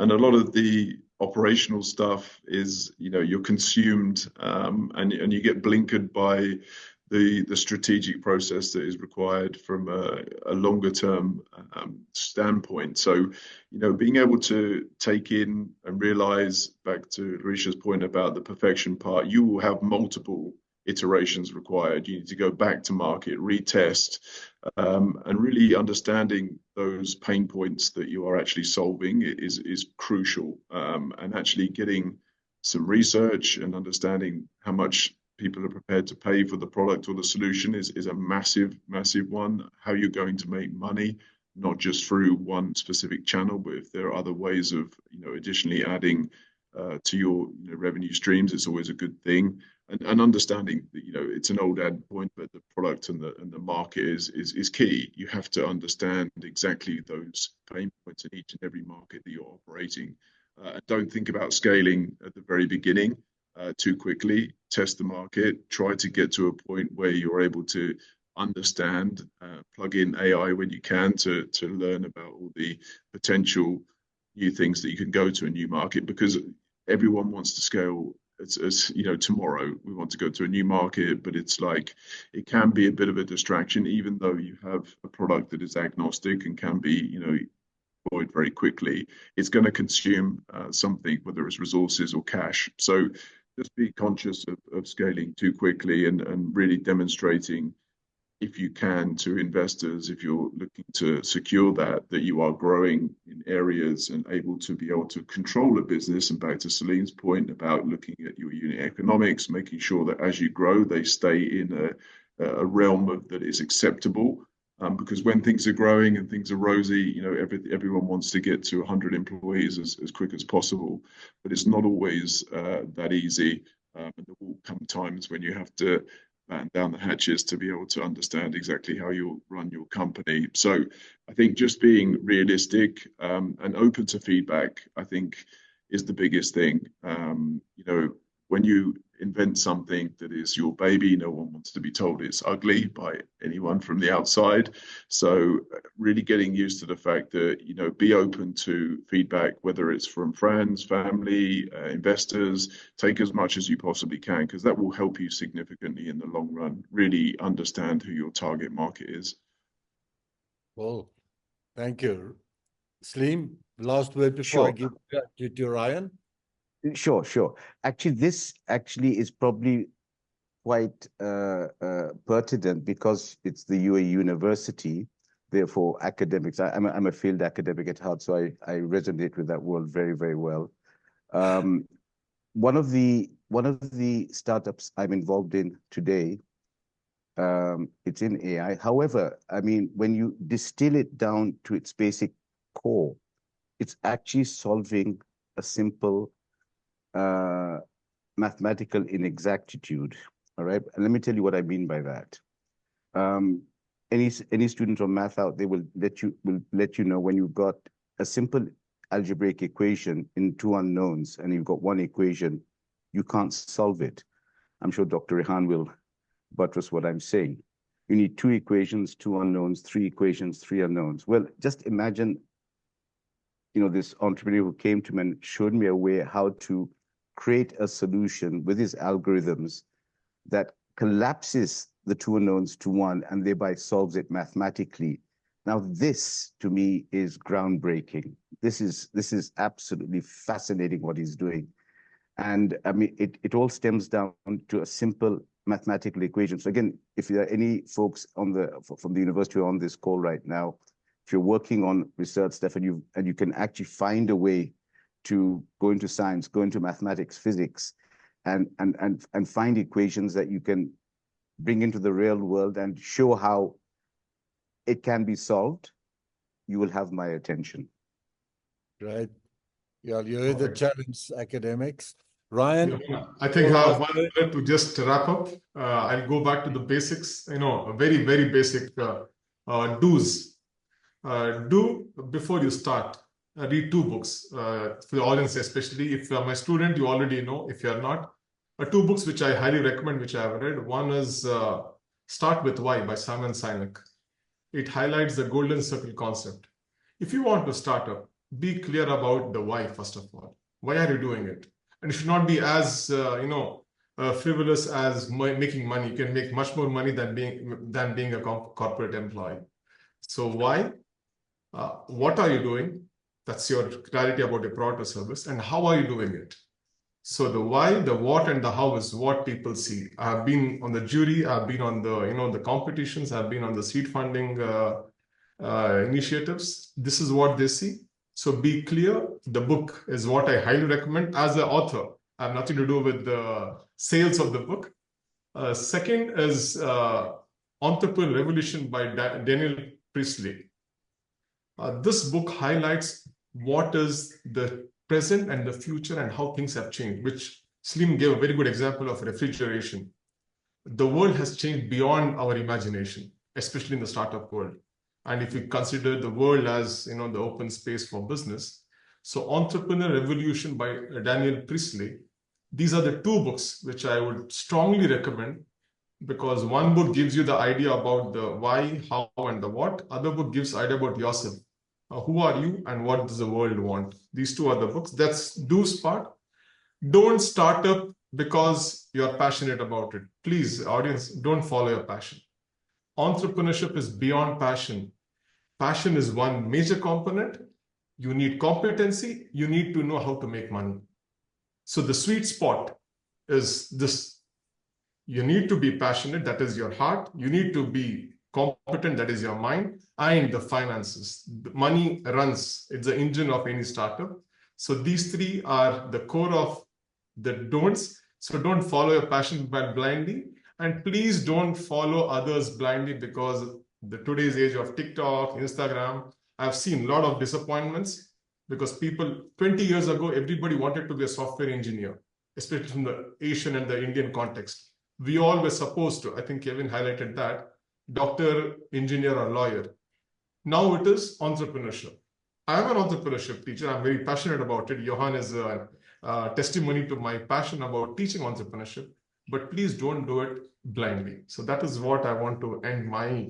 And a lot of the operational stuff is, you know, you're consumed and you get blinkered by the strategic process that is required from a longer term standpoint. So, you know, being able to take in and realize, back to Larisha's point about the perfection part, you will have multiple iterations required. You need to go back to market, retest, and really understanding those pain points that you are actually solving is crucial. And actually getting some research and understanding how much people are prepared to pay for the product or the solution is a massive one. How you're going to make money, not just through one specific channel, but if there are other ways of, you know, additionally adding to your, you know, revenue streams, it's always a good thing. And understanding that, you know, it's an old ad point, but the product and the market is key. You have to understand exactly those pain points in each and every market that you're operating. Don't think about scaling at the very beginning too quickly. Test the market. Try to get to a point where you're able to understand, plug in AI when you can to learn about all the potential new things that you can go to a new market, because everyone wants to scale. As you know, tomorrow we want to go to a new market, but it's like it can be a bit of a distraction, even though you have a product that is agnostic and can be, you know, deployed very quickly. It's going to consume something, whether it's resources or cash. So just be conscious of scaling too quickly and really demonstrating, if you can, to investors, if you're looking to secure that you are growing in areas and able to control a business. And back to Salim's point about looking at your unit economics, making sure that as you grow, they stay in a realm of that is acceptable. Because when things are growing and things are rosy, you know, everyone wants to get to 100 employees as quick as possible, but it's not always that easy. And there will come times when you have to batten down the hatches to be able to understand exactly how you'll run your company. So I think just being realistic and open to feedback, I think, is the biggest thing. You know, when you invent something that is your baby, no one wants to be told it's ugly by anyone from the outside. So really getting used to the fact that, you know, be open to feedback, whether it's from friends, family, investors. Take as much as you possibly can, because that will help you significantly in the long run. Really understand who your target market is. Well, thank you. Salim, last word before I Sure. give to Ryan. Sure. Actually, this is probably quite pertinent because it's the UAE University. Therefore, academics. I'm a field academic at heart, so I resonate with that world very, very well. One of the startups I'm involved in today, it's in AI. However, I mean, when you distill it down to its basic core, it's actually solving a simple mathematical inexactitude. All right, and let me tell you what I mean by that. any student of math out, they will let you know when you've got a simple algebraic equation in two unknowns and you've got one equation, you can't solve it. I'm sure Dr. Rehan will buttress what I'm saying. You need two equations, two unknowns, three equations, three unknowns. Well, just imagine, this entrepreneur who came to me and showed me a way how to create a solution with his algorithms that collapses the two unknowns to one and thereby solves it mathematically. Now, this to me is groundbreaking. This is absolutely fascinating what he's doing. And I mean, it all stems down to a simple mathematical equation. So again, if there are any folks from the university who are on this call right now, if you're working on research stuff and you can actually find a way to go into science, go into mathematics, physics, and find equations that you can bring into the real world and show how it can be solved, you will have my attention. Great. Yeah, you heard the challenge, academics. Ryan? Yeah, I think I have 1 minute to just wrap up. I'll go back to the basics, a very, very basic do's. Do before you start, read 2 books for the audience, especially if you're my student, you already know. If you're not, 2 books which I highly recommend, which I have read. One is Start with Why by Simon Sinek. It highlights the golden circle concept. If you want to start up, be clear about the why, first of all. Why are you doing it? And it should not be as frivolous as making money. You can make much more money than being a corporate employee. So why? What are you doing? That's your clarity about your product or service. And how are you doing it? So the why, the what, and the how is what people see. I've been on the jury. I've been on the competitions. I've been on the seed funding initiatives. This is what they see. So be clear. The book is what I highly recommend as an author. I have nothing to do with the sales of the book. Second is Entrepreneur Revolution by Daniel Priestley. This book highlights what is the present and the future and how things have changed, which Slim gave a very good example of refrigeration. The world has changed beyond our imagination, especially in the startup world. And if you consider the world as the open space for business, so Entrepreneur Revolution by Daniel Priestley, these are the 2 books which I would strongly recommend, because one book gives you the idea about the why, how, and the what. Other book gives idea about yourself. Who are you and what does the world want? These 2 are the books. That's do's part. Don't start up because you're passionate about it. Please, audience, don't follow your passion. Entrepreneurship is beyond passion. Passion is one major component. You need competency. You need to know how to make money. So the sweet spot is this. You need to be passionate. That is your heart. You need to be competent. That is your mind. And the finances. The money runs. It's the engine of any startup. So these 3 are the core of the don'ts. So don't follow your passion blindly. And please don't follow others blindly, because today's age of TikTok, Instagram, I've seen a lot of disappointments, because people 20 years ago, everybody wanted to be a software engineer, especially from the Asian and the Indian context. We all were supposed to, I think Kevin highlighted that, doctor, engineer, or lawyer. Now it is entrepreneurship. I'm an entrepreneurship teacher. I'm very passionate about it. Johan is a testimony to my passion about teaching entrepreneurship. But please don't do it blindly. So that is what I want to end my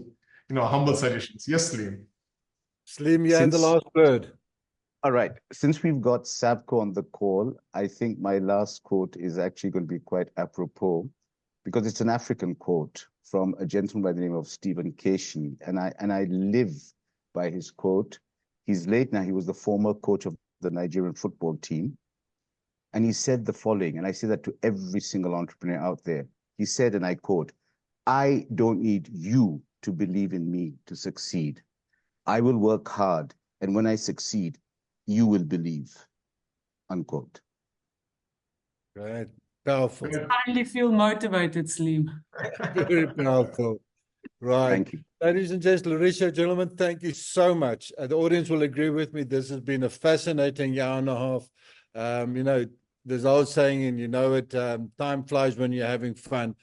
humble suggestions. Yes, Slim. Slim, you have the last word. All right. Since we've got Savko on the call, I think my last quote is actually going to be quite apropos, because it's an African quote from a gentleman by the name of Stephen Keshi. And I live by his quote. He's late now. He was the former coach of the Nigerian football team. And he said the following, and I say that to every single entrepreneur out there. He said, and I quote, "I don't need you to believe in me to succeed. I will work hard, and when I succeed, you will believe." Unquote. Right. Powerful. I finally feel motivated, Slim. Very powerful. Right. Thank you. Ladies and gentlemen, thank you so much. The audience will agree with me. This has been a fascinating year and a half. There's an old saying, and time flies when you're having fun.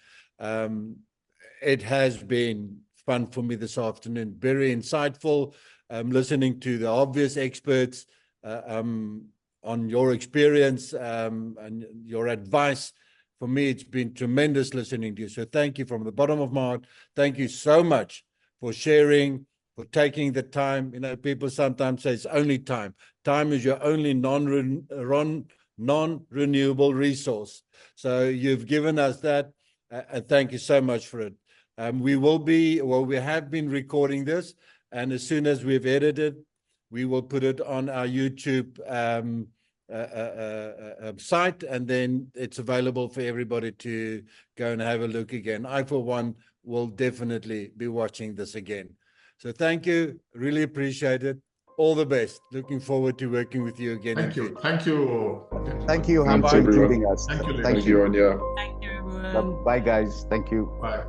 It has been fun for me this afternoon. Very insightful, listening to the obvious experts on your experience and your advice. For me, it's been tremendous listening to you. So thank you from the bottom of my heart. Thank you so much for sharing, for taking the time. You know, people sometimes say it's only time. Time is your only non-renewable resource. So you've given us that, and thank you so much for it. We have been recording this, and as soon as we've edited, we will put it on our YouTube site, and then it's available for everybody to go and have a look again. I, for one, will definitely be watching this again. So thank you. Really appreciate it. All the best. Looking forward to working with you again. Thank you. Thank you. Thank you, Han, Thanks, for everyone. including us. Thank you, Thank you, Anya. Thank you, everyone. Bye, guys. Thank you. Bye.